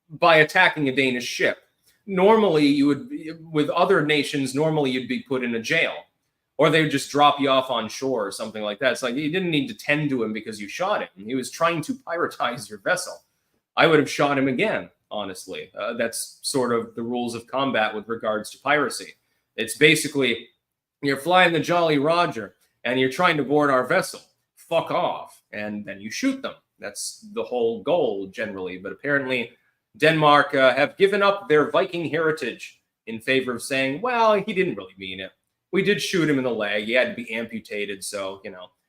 by attacking a Danish ship. Normally, you would, with other nations, normally you'd be put in a jail. Or they would just drop you off on shore or something like that. It's like you didn't need to tend to him because you shot him. He was trying to piratize your vessel. I would have shot him again, honestly. That's sort of the rules of combat with regards to piracy. It's basically, you're flying the Jolly Roger and you're trying to board our vessel. Fuck off. And then you shoot them. That's the whole goal generally. But apparently Denmark have given up their Viking heritage in favor of saying, well, he didn't really mean it. We did shoot him in the leg. He had to be amputated. So,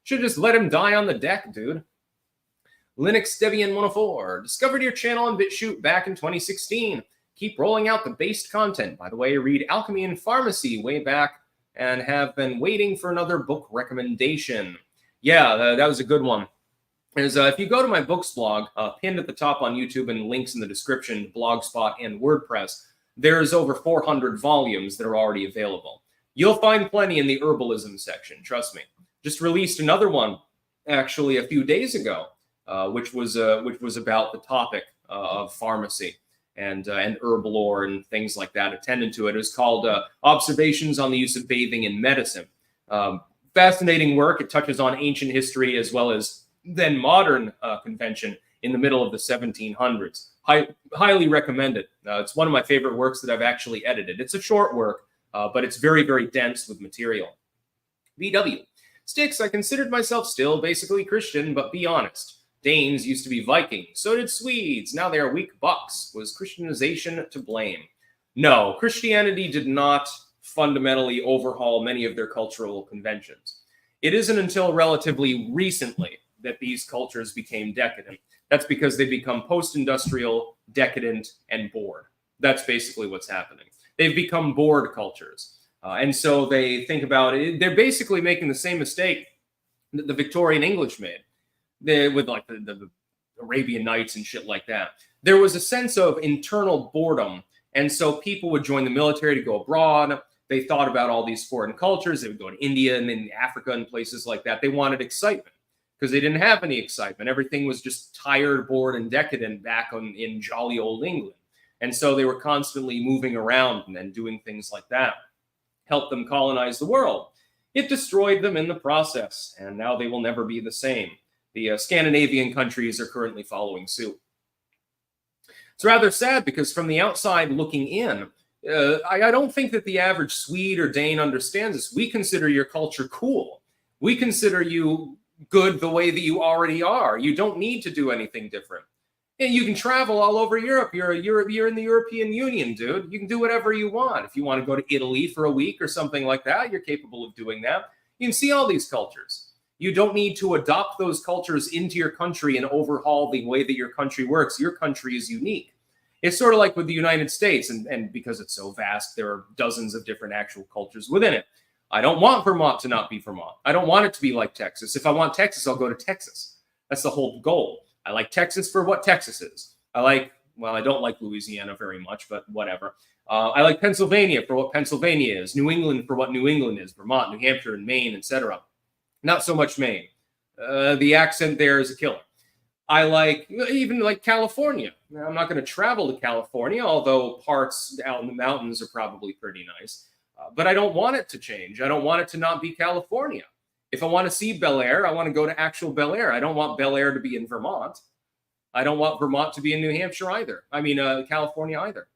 should just let him die on the deck, dude. Linux Debian 104 discovered your channel on BitChute back in 2016. Keep rolling out the based content. By the way, read Alchemy and Pharmacy way back and have been waiting for another book recommendation. Yeah, that was a good one. If you go to my books blog, pinned at the top on YouTube and links in the description, Blogspot and WordPress, there's over 400 volumes that are already available. You'll find plenty in the herbalism section, trust me. Just released another one, actually, a few days ago, which was about the topic of pharmacy and herbal lore and things like that attendant to it. It was called Observations on the Use of Bathing in Medicine. Fascinating work. It touches on ancient history as well as then modern convention in the middle of the 1700s. Highly recommend it. It's one of my favorite works that I've actually edited. It's a short work, but it's very, very dense with material. VW. Sticks, I considered myself still basically Christian, but be honest. Danes used to be Vikings. So did Swedes. Now they are weak bucks. Was Christianization to blame? No, Christianity did not fundamentally overhaul many of their cultural conventions. It isn't until relatively recently that these cultures became decadent. That's because they become post-industrial, decadent, and bored. That's basically what's happening. They've become bored cultures. And so they think about it. They're basically making the same mistake that the Victorian English made with like the Arabian Nights and shit like that. There was a sense of internal boredom. And so people would join the military to go abroad. They thought about all these foreign cultures. They would go to India and then Africa and places like that. They wanted excitement because they didn't have any excitement. Everything was just tired, bored, and decadent back in jolly old England. And so they were constantly moving around and doing things like that. Helped them colonize the world. It destroyed them in the process, and now they will never be the same. The Scandinavian countries are currently following suit. It's rather sad because from the outside looking in, I don't think that the average Swede or Dane understands this. We consider your culture cool. We consider you good the way that you already are. You don't need to do anything different. And you can travel all over Europe. You're in the European Union, dude. You can do whatever you want. If you want to go to Italy for a week or something like that, you're capable of doing that. You can see all these cultures. You don't need to adopt those cultures into your country and overhaul the way that your country works. Your country is unique. It's sort of like with the United States, and because it's so vast, there are dozens of different actual cultures within it. I don't want Vermont to not be Vermont. I don't want it to be like Texas. If I want Texas, I'll go to Texas. That's the whole goal. I like Texas for what Texas is. I don't like Louisiana very much, but whatever. I like Pennsylvania for what Pennsylvania is. New England for what New England is. Vermont, New Hampshire, and Maine, etc. Not so much Maine. The accent there is a killer. I like even like California. Now, I'm not going to travel to California, although parts out in the mountains are probably pretty nice. But I don't want it to change. I don't want it to not be California. If I want to see Bel Air, I want to go to actual Bel Air. I don't want Bel Air to be in Vermont. I don't want Vermont to be in New Hampshire either. California either.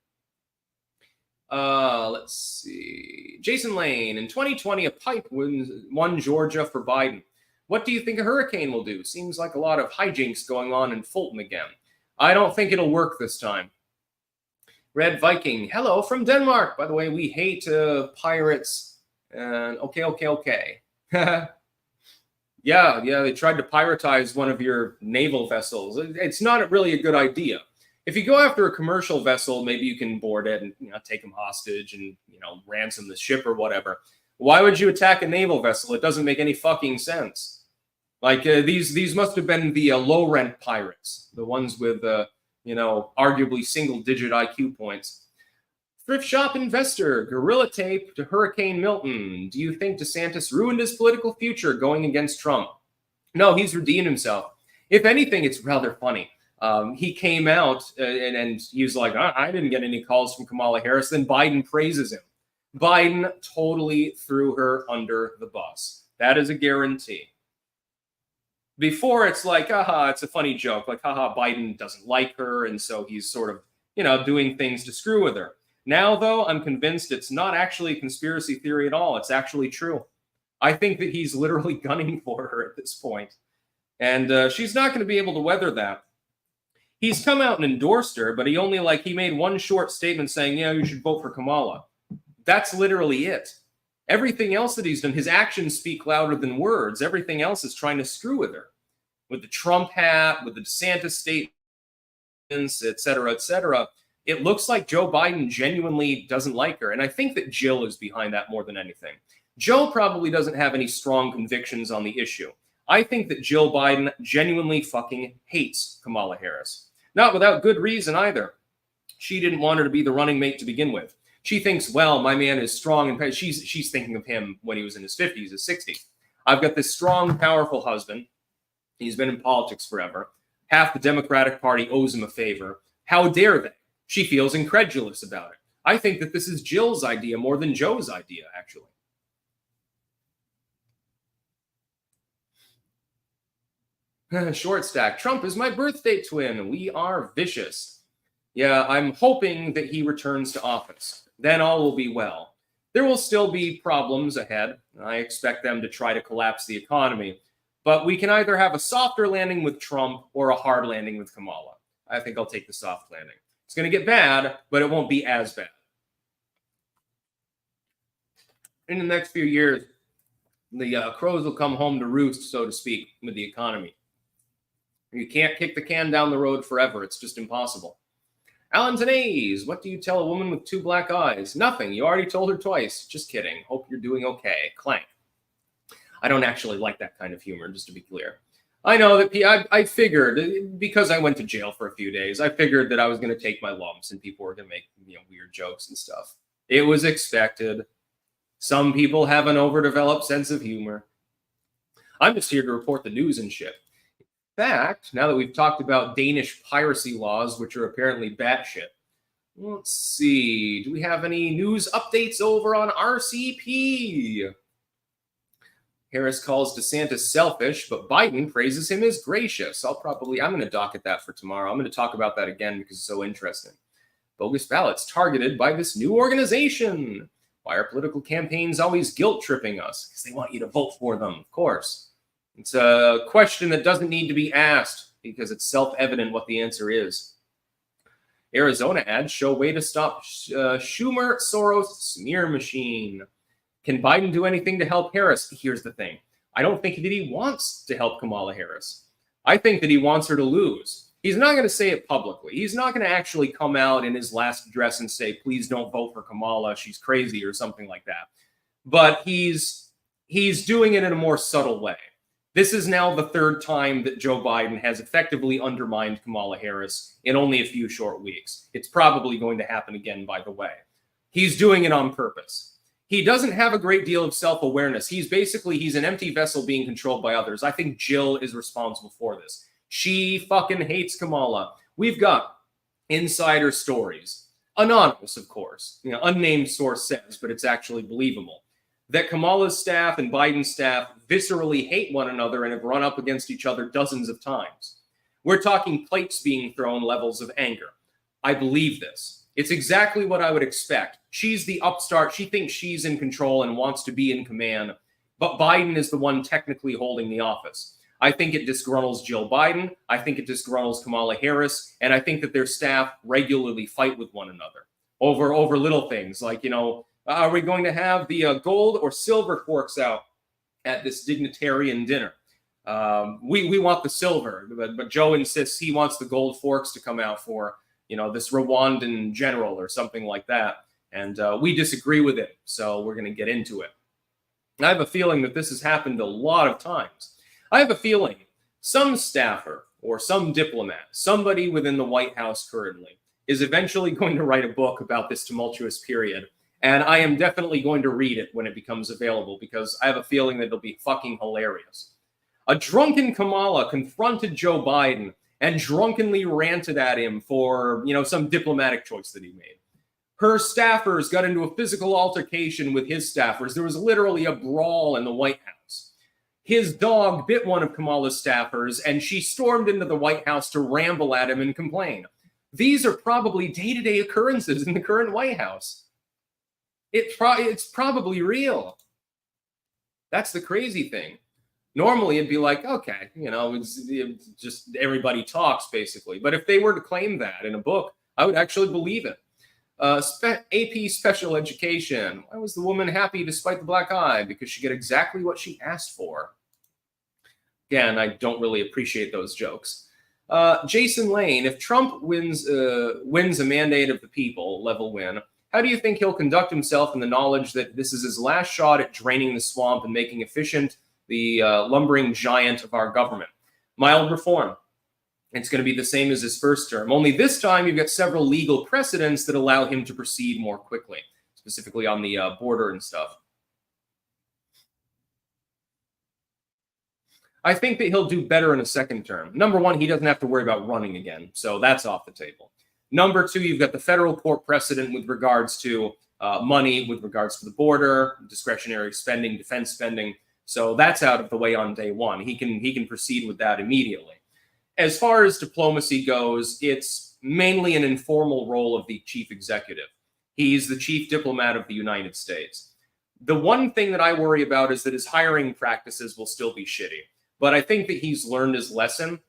Let's see. Jason Lane. In 2020, a pipe won Georgia for Biden. What do you think a hurricane will do? Seems like a lot of hijinks going on in Fulton again. I don't think it'll work this time. Red Viking. Hello from Denmark. By the way, we hate pirates. Okay. Yeah, they tried to piratize one of your naval vessels. It's not really a good idea. If you go after a commercial vessel, maybe you can board it and take them hostage and ransom the ship or whatever. Why would you attack a naval vessel? It doesn't make any fucking sense. Like these must have been the low rent pirates, the ones with arguably single digit IQ points. Thrift shop investor, gorilla tape to Hurricane Milton. Do you think Desantis ruined his political future going against Trump? No, he's redeemed himself. If anything, it's rather funny. He came out and he was like, I didn't get any calls from Kamala Harris. Then Biden praises him. Biden totally threw her under the bus. That is a guarantee. Before, it's like, it's a funny joke. Like, Biden doesn't like her. And so he's sort of, doing things to screw with her. Now, though, I'm convinced it's not actually a conspiracy theory at all. It's actually true. I think that he's literally gunning for her at this point. And she's not going to be able to weather that. He's come out and endorsed her, but he made one short statement saying, you should vote for Kamala. That's literally it. Everything else that he's done, his actions speak louder than words. Everything else is trying to screw with her. With the Trump hat, with the Desantis statements, et cetera, it looks like Joe Biden genuinely doesn't like her. And I think that Jill is behind that more than anything. Joe probably doesn't have any strong convictions on the issue. I think that Jill Biden genuinely fucking hates Kamala Harris. Not without good reason either. She didn't want her to be the running mate to begin with. She thinks, well, my man is strong, and she's thinking of him when he was in his 50s, his 60s. I've got this strong, powerful husband. He's been in politics forever. Half the Democratic Party owes him a favor. How dare they? She feels incredulous about it. I think that this is Jill's idea more than Joe's idea, actually. Short stack. Trump is my birthday twin. We are vicious. Yeah, I'm hoping that he returns to office. Then all will be well. There will still be problems ahead. I expect them to try to collapse the economy. But we can either have a softer landing with Trump or a hard landing with Kamala. I think I'll take the soft landing. It's going to get bad, but it won't be as bad. In the next few years, the crows will come home to roost, so to speak, with the economy. You can't kick the can down the road forever. It's just impossible. Alan Tanase, what do you tell a woman with 2 black eyes? Nothing. You already told her twice. Just kidding. Hope you're doing okay. Clank. I don't actually like that kind of humor, just to be clear. I know that I figured, because I went to jail for a few days, I figured that I was going to take my lumps and people were going to make weird jokes and stuff. It was expected. Some people have an overdeveloped sense of humor. I'm just here to report the news and shit. In fact, now that we've talked about Danish piracy laws, which are apparently batshit, let's see. Do we have any news updates over on RCP? Harris calls Desantis selfish, but Biden praises him as gracious. I'm going to docket that for tomorrow. I'm going to talk about that again because it's so interesting. Bogus ballots targeted by this new organization. Why are political campaigns always guilt-tripping us? Because they want you to vote for them, of course. It's a question that doesn't need to be asked because it's self-evident what the answer is. Arizona ads show way to stop Schumer-Soros smear machine. Can Biden do anything to help Harris? Here's the thing. I don't think that he wants to help Kamala Harris. I think that he wants her to lose. He's not going to say it publicly. He's not going to actually come out in his last address and say, please don't vote for Kamala. She's crazy or something like that. But he's doing it in a more subtle way. This is now the 3rd time that Joe Biden has effectively undermined Kamala Harris in only a few short weeks. It's probably going to happen again, by the way. He's doing it on purpose. He doesn't have a great deal of self-awareness. He's an empty vessel being controlled by others. I think Jill is responsible for this. She fucking hates Kamala. We've got insider stories. Anonymous, of course. Unnamed source says, but it's actually believable. That Kamala's staff and Biden's staff viscerally hate one another and have run up against each other dozens of times. We're talking plates being thrown levels of anger. I believe this. It's exactly what I would expect. She's the upstart. She thinks she's in control and wants to be in command. But Biden is the one technically holding the office. I think it disgruntles Jill Biden. I think it disgruntles Kamala Harris. And I think that their staff regularly fight with one another over little things like, are we going to have the gold or silver forks out at this dignitarian dinner? We want the silver, but Joe insists he wants the gold forks to come out for this Rwandan general or something like that. And we disagree with it, so we're going to get into it. I have a feeling that this has happened a lot of times. I have a feeling some staffer or some diplomat, somebody within the White House currently, is eventually going to write a book about this tumultuous period. And I am definitely going to read it when it becomes available because I have a feeling that it'll be fucking hilarious. A drunken Kamala confronted Joe Biden and drunkenly ranted at him for, some diplomatic choice that he made. Her staffers got into a physical altercation with his staffers. There was literally a brawl in the White House. His dog bit one of Kamala's staffers, and she stormed into the White House to ramble at him and complain. These are probably day-to-day occurrences in the current White House. It's probably real. That's the crazy thing. Normally, it'd be like, okay, it's just everybody talks, basically. But if they were to claim that in a book, I would actually believe it. AP Special Education. Why was the woman happy despite the black eye? Because she got exactly what she asked for. Again, I don't really appreciate those jokes. Jason Lane, if Trump wins a mandate of the people, level win, how do you think he'll conduct himself in the knowledge that this is his last shot at draining the swamp and making efficient the lumbering giant of our government? Mild reform. It's going to be the same as his first term. Only this time, you've got several legal precedents that allow him to proceed more quickly, specifically on the border and stuff. I think that he'll do better in a second term. Number one, he doesn't have to worry about running again, so that's off the table. Number two, you've got the federal court precedent with regards to money, with regards to the border, discretionary spending, defense spending. So that's out of the way on day one. He can proceed with that immediately. As far as diplomacy goes, it's mainly an informal role of the chief executive. He's the chief diplomat of the United States. The one thing that I worry about is that his hiring practices will still be shitty. But I think that he's learned his lesson.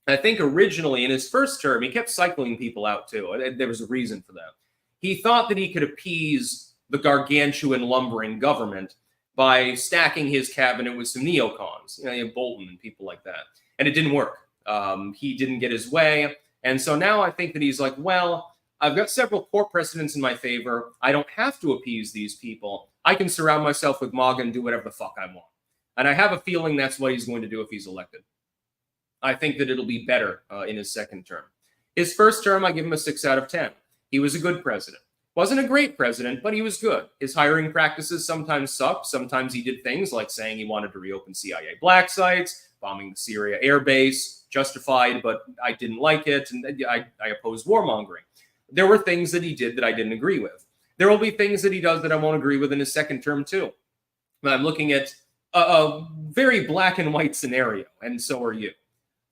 I think originally in his first term, he kept cycling people out too. There was a reason for that. He thought that he could appease the gargantuan lumbering government by stacking his cabinet with some neocons, Bolton and people like that. And it didn't work. He didn't get his way. And so now I think that he's like, well, I've got several court precedents in my favor. I don't have to appease these people. I can surround myself with MAGA and do whatever the fuck I want. And I have a feeling that's what he's going to do if he's elected. I think that it'll be better in his second term. His first term, I give him a 6 out of 10. He was a good president. Wasn't a great president, but he was good. His hiring practices sometimes sucked. Sometimes he did things like saying he wanted to reopen CIA black sites, bombing the Syria air base, justified, but I didn't like it, and I opposed warmongering. There were things that he did that I didn't agree with. There will be things that he does that I won't agree with in his second term too. I'm looking at a very black and white scenario, and so are you.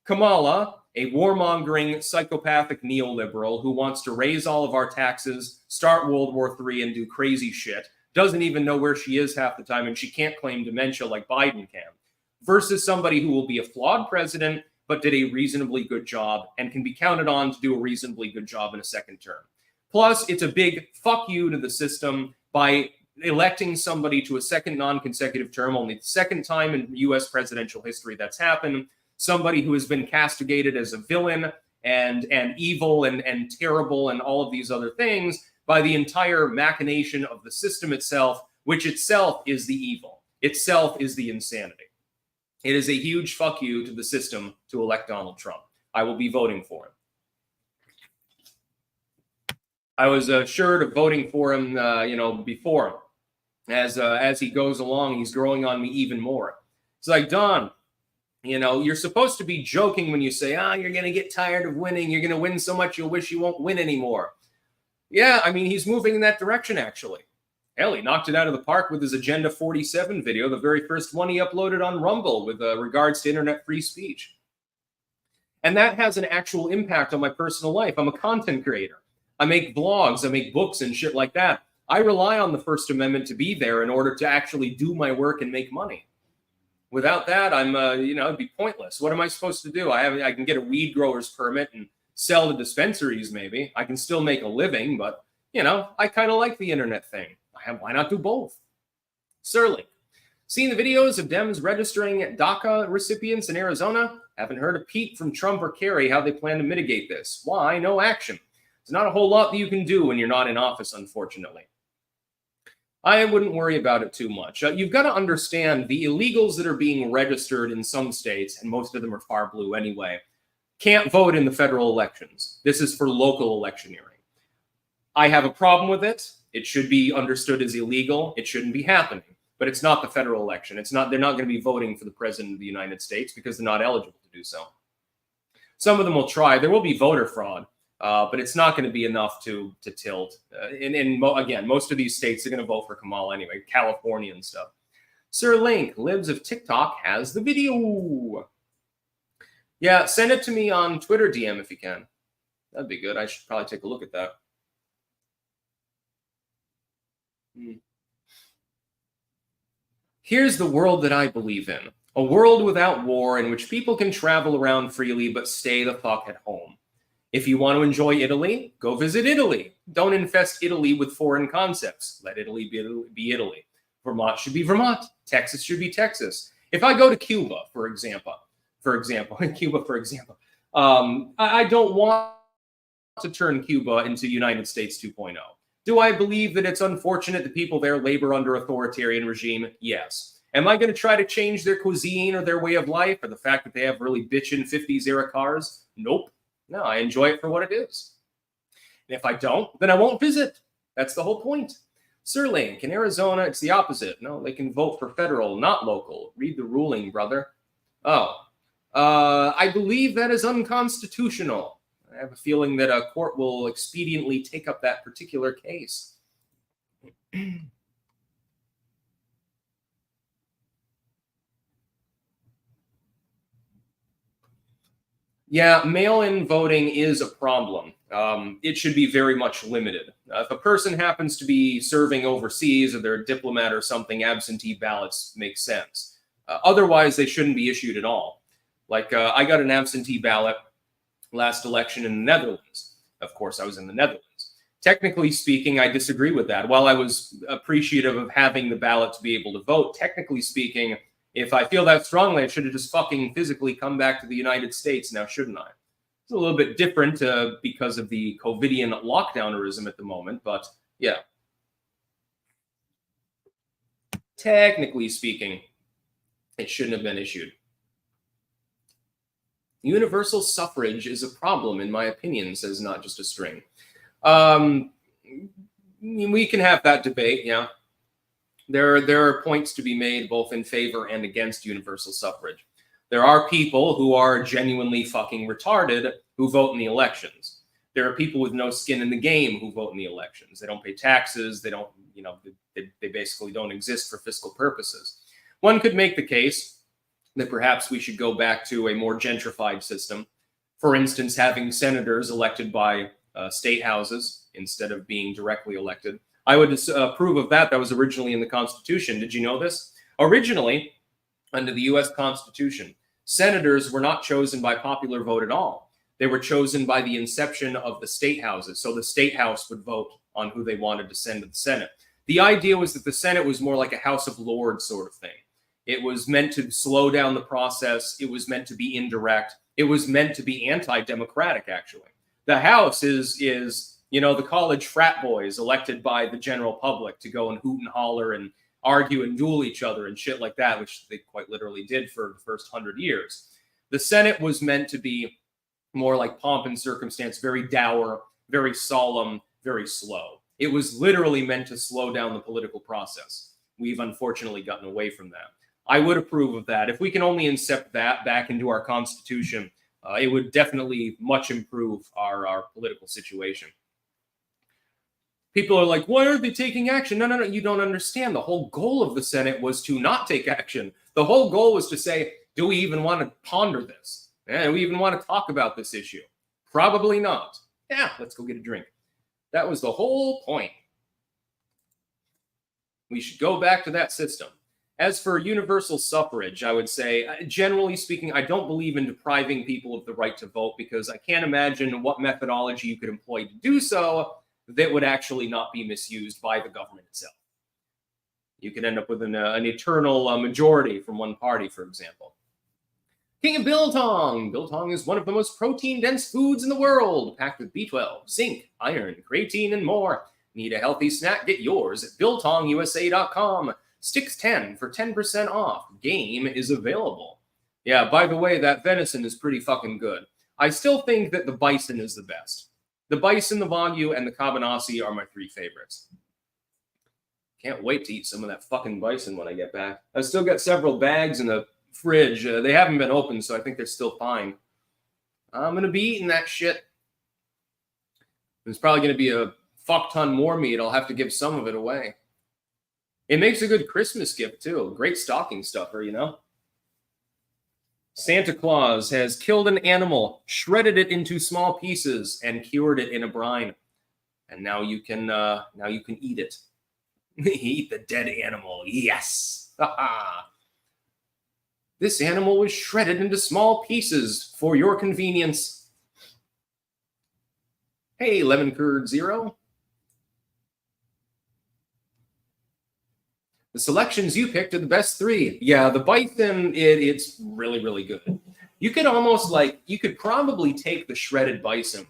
Kamala, a warmongering, psychopathic neoliberal who wants to raise all of our taxes, start World War III, and do crazy shit, doesn't even know where she is half the time, and she can't claim dementia like Biden can, versus somebody who will be a flawed president, but did a reasonably good job and can be counted on to do a reasonably good job in a second term. Plus, it's a big fuck you to the system by electing somebody to a second non-consecutive term, only the second time in U.S. presidential history that's happened, somebody who has been castigated as a villain and evil and terrible and all of these other things by the entire machination of the system itself, which itself is the evil, itself is the insanity. It is a huge fuck you to the system to elect Donald Trump. I will be voting for him. I was assured of voting for him, before. As he goes along, he's growing on me even more. It's like, Don, you're supposed to be joking when you say, you're going to get tired of winning. You're going to win so much you'll wish you won't win anymore. Yeah, I mean, he's moving in that direction, actually. Hell, he knocked it out of the park with his Agenda 47 video, the very first one he uploaded on Rumble with regards to internet free speech. And that has an actual impact on my personal life. I'm a content creator. I make blogs, I make books and shit like that. I rely on the First Amendment to be there in order to actually do my work and make money. Without that, it'd be pointless. What am I supposed to do? I can get a weed grower's permit and sell to dispensaries, maybe. I can still make a living, but, I kind of like the internet thing. Why not do both? Surly. Seen the videos of Dems registering DACA recipients in Arizona? Haven't heard a peep from Trump or Kerry how they plan to mitigate this. Why? No action. There's not a whole lot that you can do when you're not in office, unfortunately. I wouldn't worry about it too much. You've got to understand the illegals that are being registered in some states, and most of them are far blue anyway, can't vote in the federal elections. This is for local electioneering. I have a problem with it. It should be understood as illegal. It shouldn't be happening. But it's not the federal election. They're not going to be voting for the president of the United States because they're not eligible to do so. Some of them will try. There will be voter fraud. But it's not going to be enough to tilt. Again, most of these states are going to vote for Kamala anyway, California and stuff. Sir Link, Libs of TikTok has the video. Yeah, send it to me on Twitter DM if you can. That'd be good. I should probably take a look at that. Here's the world that I believe in. A world without war in which people can travel around freely but stay the fuck at home. If you want to enjoy Italy, go visit Italy. Don't infest Italy with foreign concepts. Let Italy be Italy. Vermont should be Vermont. Texas should be Texas. If I go to Cuba, for example, I don't want to turn Cuba into United States 2.0. Do I believe that it's unfortunate that people there labor under authoritarian regime? Yes. Am I going to try to change their cuisine or their way of life or the fact that they have really bitchin' 50s era cars? Nope. No, I enjoy it for what it is. And if I don't, then I won't visit. That's the whole point. Sirlink, in Arizona, it's the opposite. No, they can vote for federal, not local. Read the ruling, brother. Oh, I believe that is unconstitutional. I have a feeling that a court will expediently take up that particular case. Yeah, mail-in voting is a problem. It should be very much limited. If a person happens to be serving overseas or they're a diplomat or something, absentee ballots make sense. Otherwise, they shouldn't be issued at all. Like, I got an absentee ballot last election in the Netherlands. Of course, I was in the Netherlands. Technically speaking, I disagree with that. While I was appreciative of having the ballot to be able to vote, technically speaking, if I feel that strongly, I should have just fucking physically come back to the United States now, shouldn't I? It's a little bit different because of the COVIDian lockdownerism at the moment, but yeah. Technically speaking, it shouldn't have been issued. Universal suffrage is a problem, in my opinion, says Not Just a String. We can have that debate, yeah. There are points to be made both in favor and against universal suffrage. There are people who are genuinely fucking retarded who vote in the elections. There are people with no skin in the game who vote in the elections. They don't pay taxes. They don't, they basically don't exist for fiscal purposes. One could make the case that perhaps we should go back to a more gentrified system. For instance, having senators elected by state houses instead of being directly elected. I would approve of that. That was originally in the Constitution. Did you know this? Originally, under the U.S. Constitution, senators were not chosen by popular vote at all. They were chosen by the inception of the state houses. So the state house would vote on who they wanted to send to the Senate. The idea was that the Senate was more like a House of Lords sort of thing. It was meant to slow down the process. It was meant to be indirect. It was meant to be anti-democratic, actually. The House is the college frat boys elected by the general public to go and hoot and holler and argue and duel each other and shit like that, which they quite literally did for the first 100 years. The Senate was meant to be more like pomp and circumstance, very dour, very solemn, very slow. It was literally meant to slow down the political process. We've unfortunately gotten away from that. I would approve of that. If we can only incept that back into our Constitution, it would definitely much improve our political situation. People are like, why aren't they taking action? No, you don't understand. The whole goal of the Senate was to not take action. The whole goal was to say, do we even want to ponder this? Do we even want to talk about this issue? Probably not. Yeah, let's go get a drink. That was the whole point. We should go back to that system. As for universal suffrage, I would say, generally speaking, I don't believe in depriving people of the right to vote because I can't imagine what methodology you could employ to do so that would actually not be misused by the government itself. You could end up with an eternal majority from one party, for example. King of Biltong. Biltong is one of the most protein-dense foods in the world, packed with B12, zinc, iron, creatine, and more. Need a healthy snack? Get yours at BiltongUSA.com. Sticks 10 for 10% off. Game is available. Yeah, by the way, that venison is pretty fucking good. I still think that the bison is the best. The bison, the Wagyu, and the Cabanassi are my three favorites. Can't wait to eat some of that fucking bison when I get back. I've still got several bags in the fridge. They haven't been opened, so I think they're still fine. I'm going to be eating that shit. There's probably going to be a fuck ton more meat. I'll have to give some of it away. It makes a good Christmas gift, too. Great stocking stuffer, Santa Claus has killed an animal, shredded it into small pieces, and cured it in a brine. And now you can eat it. Eat the dead animal. Yes. This animal was shredded into small pieces for your convenience. Hey, Lemon Curd Zero. The selections you picked are the best three. Yeah, the bison, it's really, really good. You could probably take the shredded bison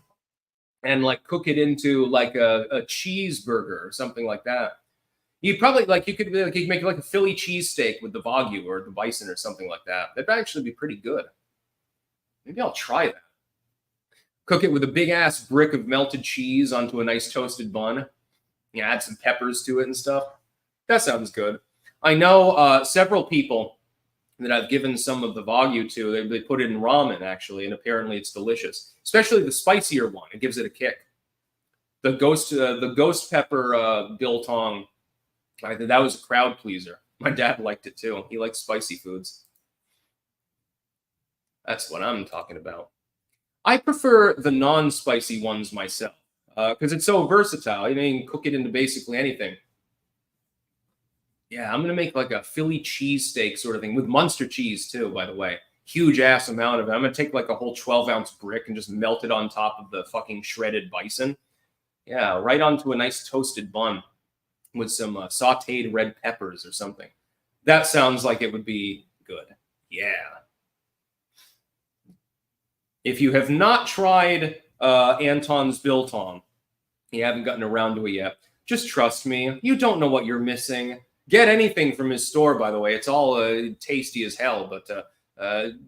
and cook it into a cheeseburger or something like that. You could make a Philly cheesesteak with the Wagyu or the bison or something like that. That'd actually be pretty good. Maybe I'll try that. Cook it with a big-ass brick of melted cheese onto a nice toasted bun. Yeah, add some peppers to it and stuff. That sounds good. I know several people that I've given some of the Wagyu to. They put it in ramen, actually, and apparently it's delicious. Especially the spicier one. It gives it a kick. The ghost pepper biltong, that was a crowd pleaser. My dad liked it, too. He likes spicy foods. That's what I'm talking about. I prefer the non-spicy ones myself because it's so versatile. You know, you can cook it into basically anything. Yeah, I'm going to make like a Philly cheesesteak sort of thing with Munster cheese too, by the way. Huge ass amount of it. I'm going to take like a whole 12-ounce brick and just melt it on top of the fucking shredded bison. Yeah, right onto a nice toasted bun with some sauteed red peppers or something. That sounds like it would be good. Yeah. If you have not tried Anton's Biltong, you haven't gotten around to it yet, just trust me. You don't know what you're missing. Get anything from his store, by the way. It's all tasty as hell, but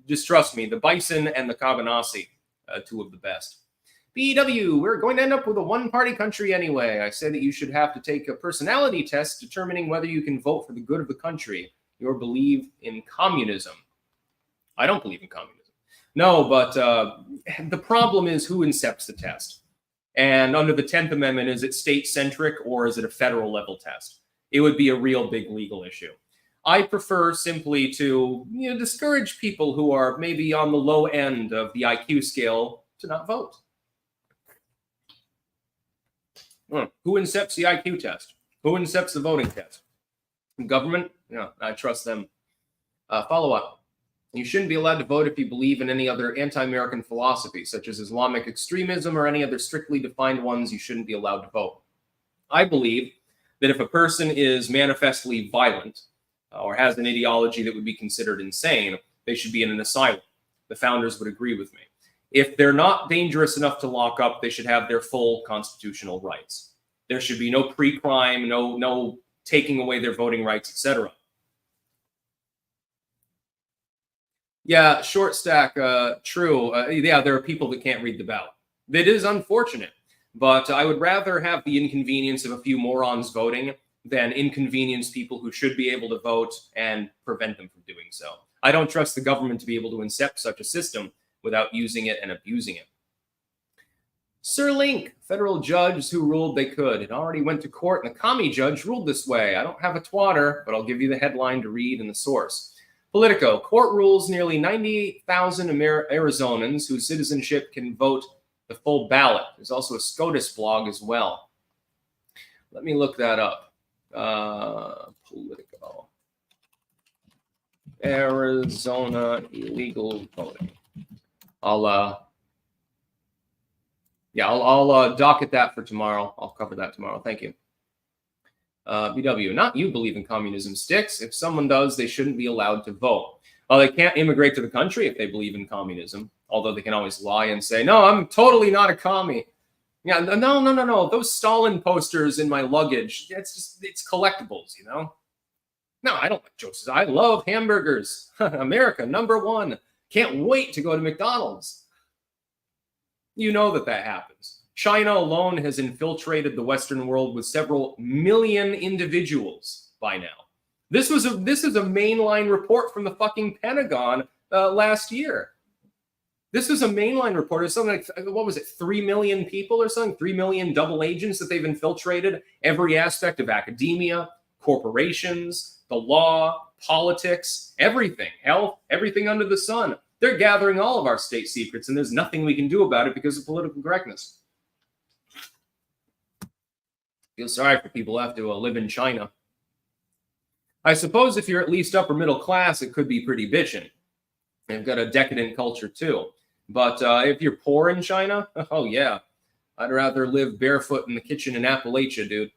just trust me. The bison and the cabanasi, two of the best. BW, we're going to end up with a one-party country anyway. I said that you should have to take a personality test determining whether you can vote for the good of the country or believe in communism. I don't believe in communism. No, but the problem is who incepts the test. And under the 10th Amendment, is it state-centric or is it a federal level test? It would be a real big legal issue. I prefer simply to discourage people who are maybe on the low end of the IQ scale to not vote. Who incepts the IQ test? Who incepts the voting test? Government? Yeah, I trust them. Follow up. You shouldn't be allowed to vote if you believe in any other anti-American philosophy, such as Islamic extremism or any other strictly defined ones. You shouldn't be allowed to vote. I believe that if a person is manifestly violent or has an ideology that would be considered insane, they should be in an asylum. The founders would agree with me. If they're not dangerous enough to lock up, they should have their full constitutional rights. There should be no pre-crime, no taking away their voting rights, etc. Yeah, short stack, true. Yeah, there are people that can't read the ballot. That is unfortunate, but I would rather have the inconvenience of a few morons voting than inconvenience people who should be able to vote and prevent them from doing so. I don't trust the government to be able to incept such a system without using it and abusing it. Sir Link, federal judge who ruled they could. It already went to court, and the commie judge ruled this way. I don't have a twatter, but I'll give you the headline to read and the source. Politico, court rules nearly 98,000 Arizonans whose citizenship can vote the full ballot. There's also a SCOTUS blog as well. Let me look that up. Politico. Arizona illegal voting. I'll docket that for tomorrow. I'll cover that tomorrow. Thank you. BW, not you believe in communism, Sticks. If someone does, they shouldn't be allowed to vote. Well, they can't immigrate to the country if they believe in communism, although they can always lie and say, no, I'm totally not a commie. Yeah, no. Those Stalin posters in my luggage, it's collectibles, you know? No, I don't like jokes. I love hamburgers. America, #1. Can't wait to go to McDonald's. You know that happens. China alone has infiltrated the Western world with several million individuals by now. This is a mainline report from the fucking Pentagon last year. This was a mainline report. It was something like, what was it, 3 million people or something? 3 million double agents that they've infiltrated every aspect of academia, corporations, the law, politics, everything, health, everything under the sun. They're gathering all of our state secrets, and there's nothing we can do about it because of political correctness. Feel sorry for people who have to live in China. I suppose if you're at least upper middle class, it could be pretty bitchin'. They've got a decadent culture too. But if you're poor in China, oh yeah, I'd rather live barefoot in the kitchen in Appalachia, dude.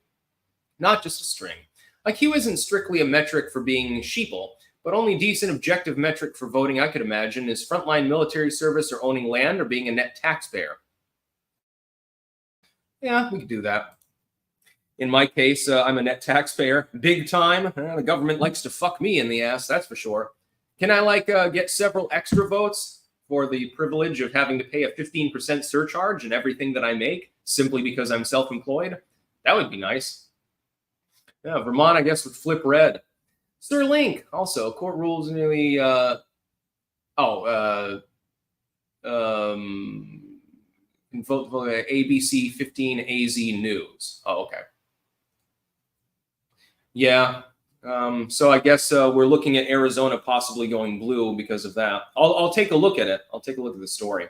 Not just a string. IQ isn't strictly a metric for being sheeple, but only decent objective metric for voting I could imagine is frontline military service or owning land or being a net taxpayer. Yeah, we could do that. In my case, I'm a net taxpayer, big time. The government likes to fuck me in the ass, that's for sure. Can I get several extra votes? for the privilege of having to pay a 15% surcharge in everything that I make simply because I'm self-employed? That would be nice. Yeah, Vermont, I guess, would flip red. Sir Link, also, court rules nearly, vote for ABC 15 AZ News. Oh, okay. Yeah. So I guess we're looking at Arizona possibly going blue because of that. I'll take a look at it. I'll take a look at the story.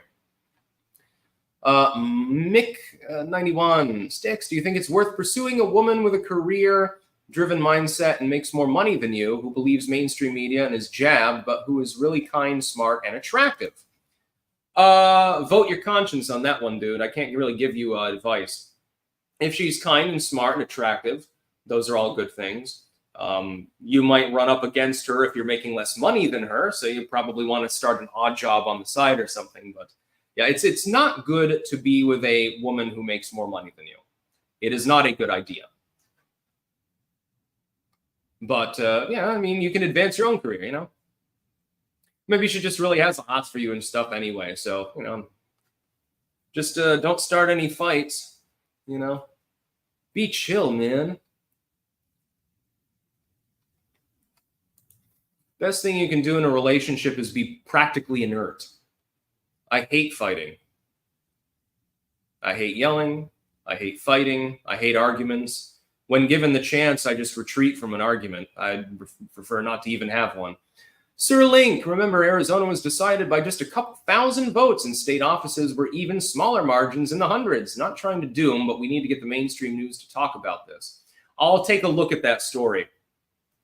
Mick 91 Sticks, do you think it's worth pursuing a woman with a career-driven mindset and makes more money than you, who believes mainstream media and is jabbed, but who is really kind, smart, and attractive? Vote your conscience on that one, dude. I can't really give you advice. If she's kind and smart and attractive, those are all good things. You might run up against her if you're making less money than her, so you probably want to start an odd job on the side or something. But yeah, it's not good to be with a woman who makes more money than you. It is not a good idea. But yeah, I mean, you can advance your own career, you know? Maybe she just really has the hots for you and stuff anyway. So, you know, just don't start any fights, you know? Be chill, man. Best thing you can do in a relationship is be practically inert. I hate fighting. I hate yelling. I hate fighting. I hate arguments. When given the chance, I just retreat from an argument. I prefer not to even have one. Sir Link, remember Arizona was decided by just a couple thousand votes, and state offices were even smaller margins in the hundreds. Not trying to doom, but we need to get the mainstream news to talk about this. I'll take a look at that story.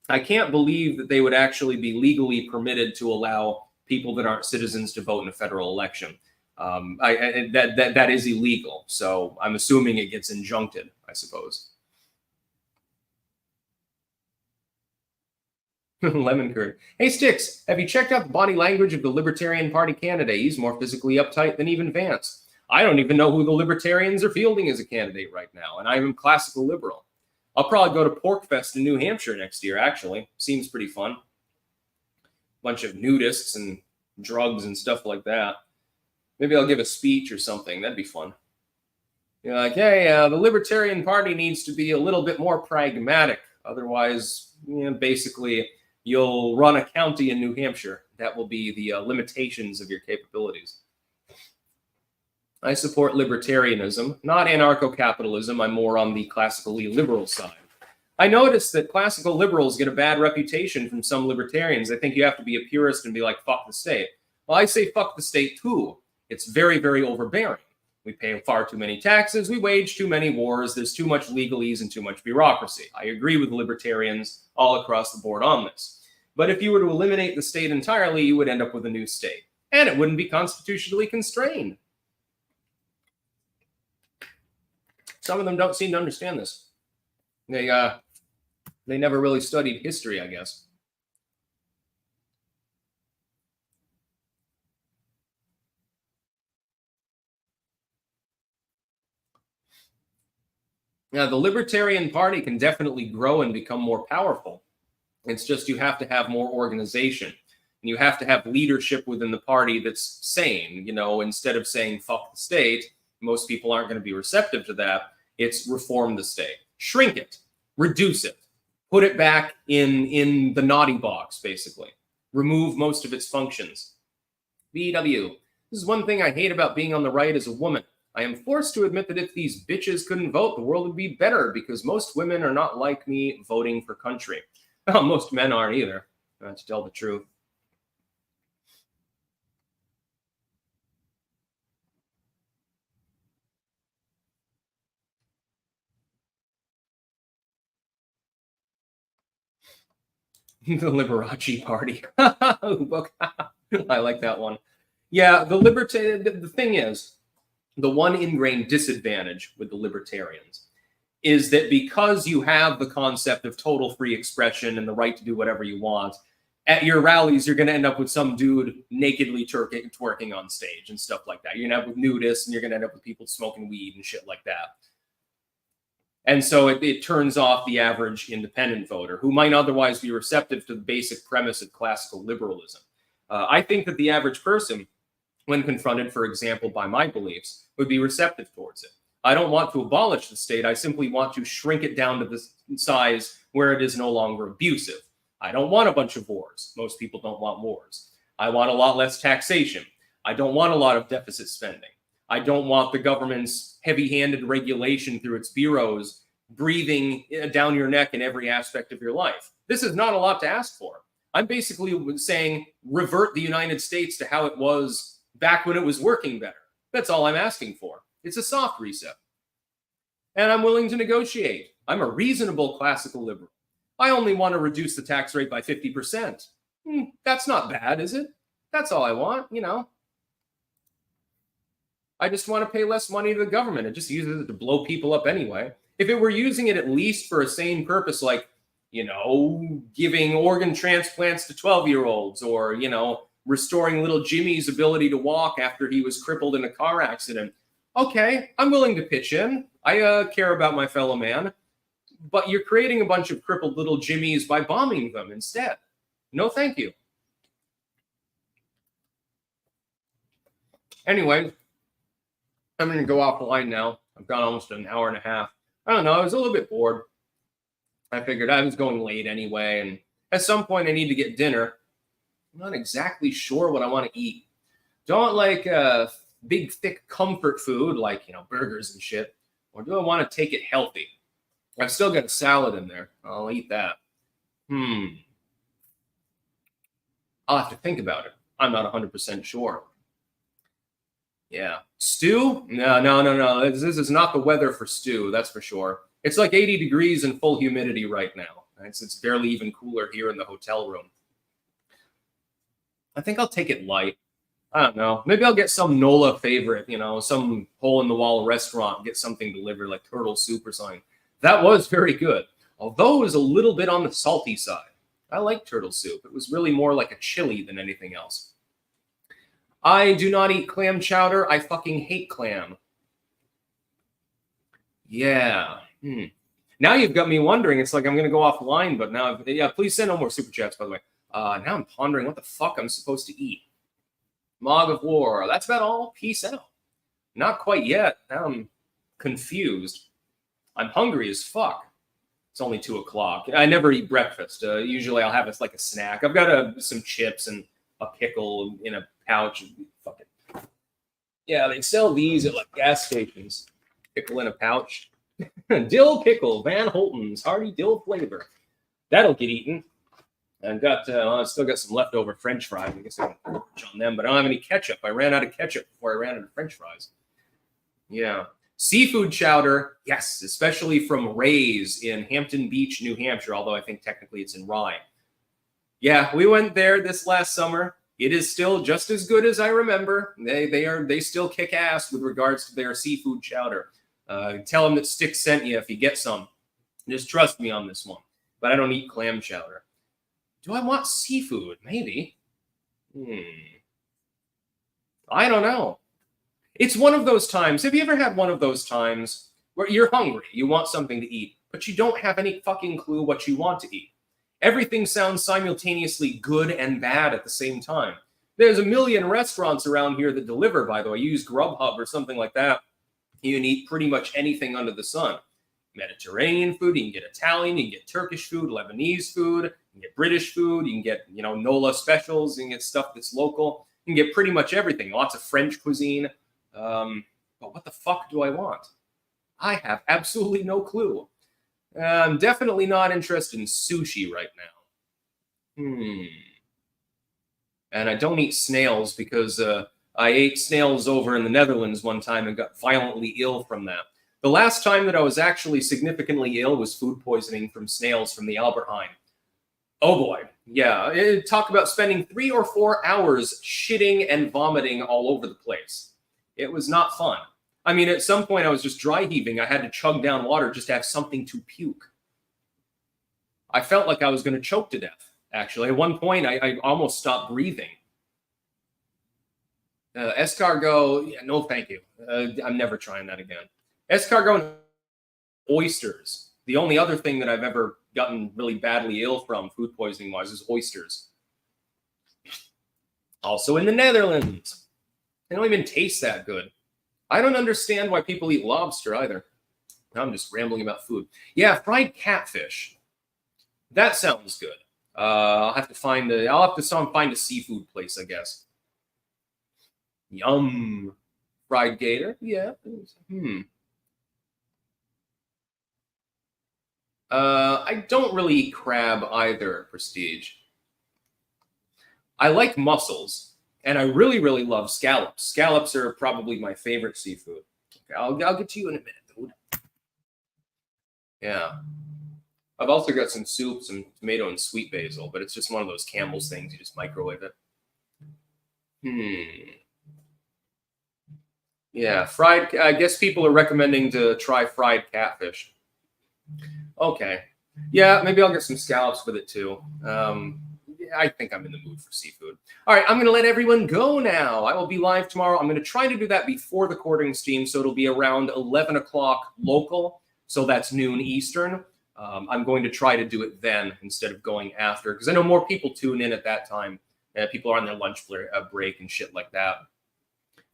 I can't believe that they would actually be legally permitted to allow people that aren't citizens to vote in a federal election. That is illegal. So I'm assuming it gets injuncted, I suppose. Lemon curd. Hey, Sticks, have you checked out the body language of the Libertarian Party candidate? He's more physically uptight than even Vance. I don't even know who the Libertarians are fielding as a candidate right now, and I'm a classical liberal. I'll probably go to Porkfest in New Hampshire next year, actually. Seems pretty fun. Bunch of nudists and drugs and stuff like that. Maybe I'll give a speech or something. That'd be fun. You're like, hey, the Libertarian Party needs to be a little bit more pragmatic. Otherwise, you know, basically, you'll run a county in New Hampshire. That will be the limitations of your capabilities. I support libertarianism, not anarcho-capitalism. I'm more on the classically liberal side. I noticed that classical liberals get a bad reputation from some libertarians. They think you have to be a purist and be like, fuck the state. Well, I say fuck the state too. It's very, very overbearing. We pay far too many taxes. We wage too many wars. There's too much legalese and too much bureaucracy. I agree with libertarians all across the board on this. But if you were to eliminate the state entirely, you would end up with a new state. And it wouldn't be constitutionally constrained. Some of them don't seem to understand this. They never really studied history, I guess. Now, the Libertarian Party can definitely grow and become more powerful. It's just you have to have more organization. And you have to have leadership within the party that's sane. You know, instead of saying fuck the state, most people aren't going to be receptive to that. It's reform the state. Shrink it. Reduce it. Put it back in the naughty box, basically. Remove most of its functions. BW. This is one thing I hate about being on the right as a woman. I am forced to admit that if these bitches couldn't vote, the world would be better because most women are not like me voting for country. Well, most men aren't either, to tell the truth. The Liberace Party. I like that one. Yeah, the thing is, the one ingrained disadvantage with the libertarians is that because you have the concept of total free expression and the right to do whatever you want, at your rallies, you're going to end up with some dude nakedly twerking on stage and stuff like that. You're going to end up with nudists, and you're going to end up with people smoking weed and shit like that. And so it turns off the average independent voter who might otherwise be receptive to the basic premise of classical liberalism. I think that the average person when confronted, for example, by my beliefs, would be receptive towards it. I don't want to abolish the state. I simply want to shrink it down to the size where it is no longer abusive. I don't want a bunch of wars. Most people don't want wars. I want a lot less taxation. I don't want a lot of deficit spending. I don't want the government's heavy-handed regulation through its bureaus breathing down your neck in every aspect of your life. This is not a lot to ask for. I'm basically saying revert the United States to how it was back when it was working better. That's all I'm asking for. It's a soft reset. And I'm willing to negotiate. I'm a reasonable classical liberal. I only want to reduce the tax rate by 50%. That's not bad, is it? That's all I want, you know. I just want to pay less money to the government. It just uses it to blow people up anyway. If it were using it at least for a sane purpose, like, you know, giving organ transplants to 12-year-olds or, you know, restoring little Jimmy's ability to walk after he was crippled in a car accident. Okay, I'm willing to pitch in. I care about my fellow man. But you're creating a bunch of crippled little Jimmys by bombing them instead. No, thank you. Anyway, I'm going to go offline now. I've gone almost an hour and a half. I don't know. I was a little bit bored. I figured I was going late anyway. And at some point, I need to get dinner. I'm not exactly sure what I want to eat. Don't like big, thick comfort food like, you know, burgers and shit. Or do I want to take it healthy? I've still got a salad in there. I'll eat that. I'll have to think about it. I'm not 100% sure. Yeah. Stew? No. This is not the weather for stew, that's for sure. It's like 80 degrees and full humidity right now. It's barely even cooler here in the hotel room. I think I'll take it light. I don't know. Maybe I'll get some NOLA favorite, you know, some hole-in-the-wall restaurant, get something delivered like turtle soup or something. That was very good, although it was a little bit on the salty side. I like turtle soup. It was really more like a chili than anything else. I do not eat clam chowder. I fucking hate clam. Yeah. Now you've got me wondering. It's like I'm going to go offline, but now, yeah, please send no more super chats, by the way. Now I'm pondering what the fuck I'm supposed to eat. Mog of War. That's about all. Peace out. Not quite yet. Now I'm confused. I'm hungry as fuck. It's only 2 o'clock. I never eat breakfast. Usually I'll have it like a snack. I've got some chips and a pickle in a pouch. Fuck it. Yeah, they sell these at like gas stations. Pickle in a pouch. Dill pickle, Van Holten's hearty dill flavor. That'll get eaten. I've still got some leftover French fries. I guess I can gorge on them, but I don't have any ketchup. I ran out of ketchup before I ran out of French fries. Yeah. Seafood chowder, yes, especially from Ray's in Hampton Beach, New Hampshire, although I think technically it's in Rye. Yeah, we went there this last summer. It is still just as good as I remember. They still kick ass with regards to their seafood chowder. Tell them that Styx sent you if you get some. Just trust me on this one. But I don't eat clam chowder. Do I want seafood? Maybe. I don't know. It's one of those times. Have you ever had one of those times where you're hungry, you want something to eat, but you don't have any fucking clue what you want to eat? Everything sounds simultaneously good and bad at the same time. There's a million restaurants around here that deliver, by the way. You use Grubhub or something like that. You can eat pretty much anything under the sun. Mediterranean food, you can get Italian, you can get Turkish food, Lebanese food, you can get British food, you can get, you know, NOLA specials, you can get stuff that's local. You can get pretty much everything. Lots of French cuisine. But what the fuck do I want? I have absolutely no clue. I'm definitely not interested in sushi right now. And I don't eat snails because I ate snails over in the Netherlands one time and got violently ill from that. The last time that I was actually significantly ill was food poisoning from snails from the Albert Heijn. Oh boy. Yeah. Talk about spending 3 or 4 hours shitting and vomiting all over the place. It was not fun. I mean, at some point I was just dry heaving. I had to chug down water just to have something to puke. I felt like I was going to choke to death, actually. At one point, I almost stopped breathing. Escargot, yeah, no thank you. I'm never trying that again. Escargot and oysters. The only other thing that I've ever gotten really badly ill from, food poisoning-wise, is oysters. Also in the Netherlands. They don't even taste that good. I don't understand why people eat lobster either. Now I'm just rambling about food. Yeah, fried catfish. That sounds good. I'll have to find find a seafood place, I guess. Yum. Fried gator. Yeah. I don't really eat crab either, Prestige. I like mussels, and I really, really love scallops. Scallops are probably my favorite seafood. Okay, I'll get to you in a minute, dude. Yeah. I've also got some soup, some tomato and sweet basil, but it's just one of those Campbell's things. You just microwave it. Yeah, fried. I guess people are recommending to try fried catfish. Okay. Yeah, maybe I'll get some scallops with it too. I think I'm in the mood for seafood. All right, I'm going to let everyone go now. I will be live tomorrow. I'm going to try to do that before the courting stream, so it'll be around 11 o'clock local, so that's noon Eastern. I'm going to try to do it then instead of going after, because I know more people tune in at that time. People are on their lunch break and shit like that.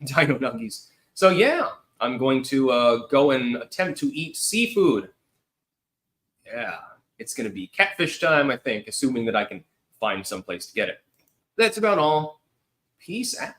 Dino Nuggies. So yeah, I'm going to go and attempt to eat seafood. Yeah, it's going to be catfish time, I think, assuming that I can find someplace to get it. That's about all. Peace out.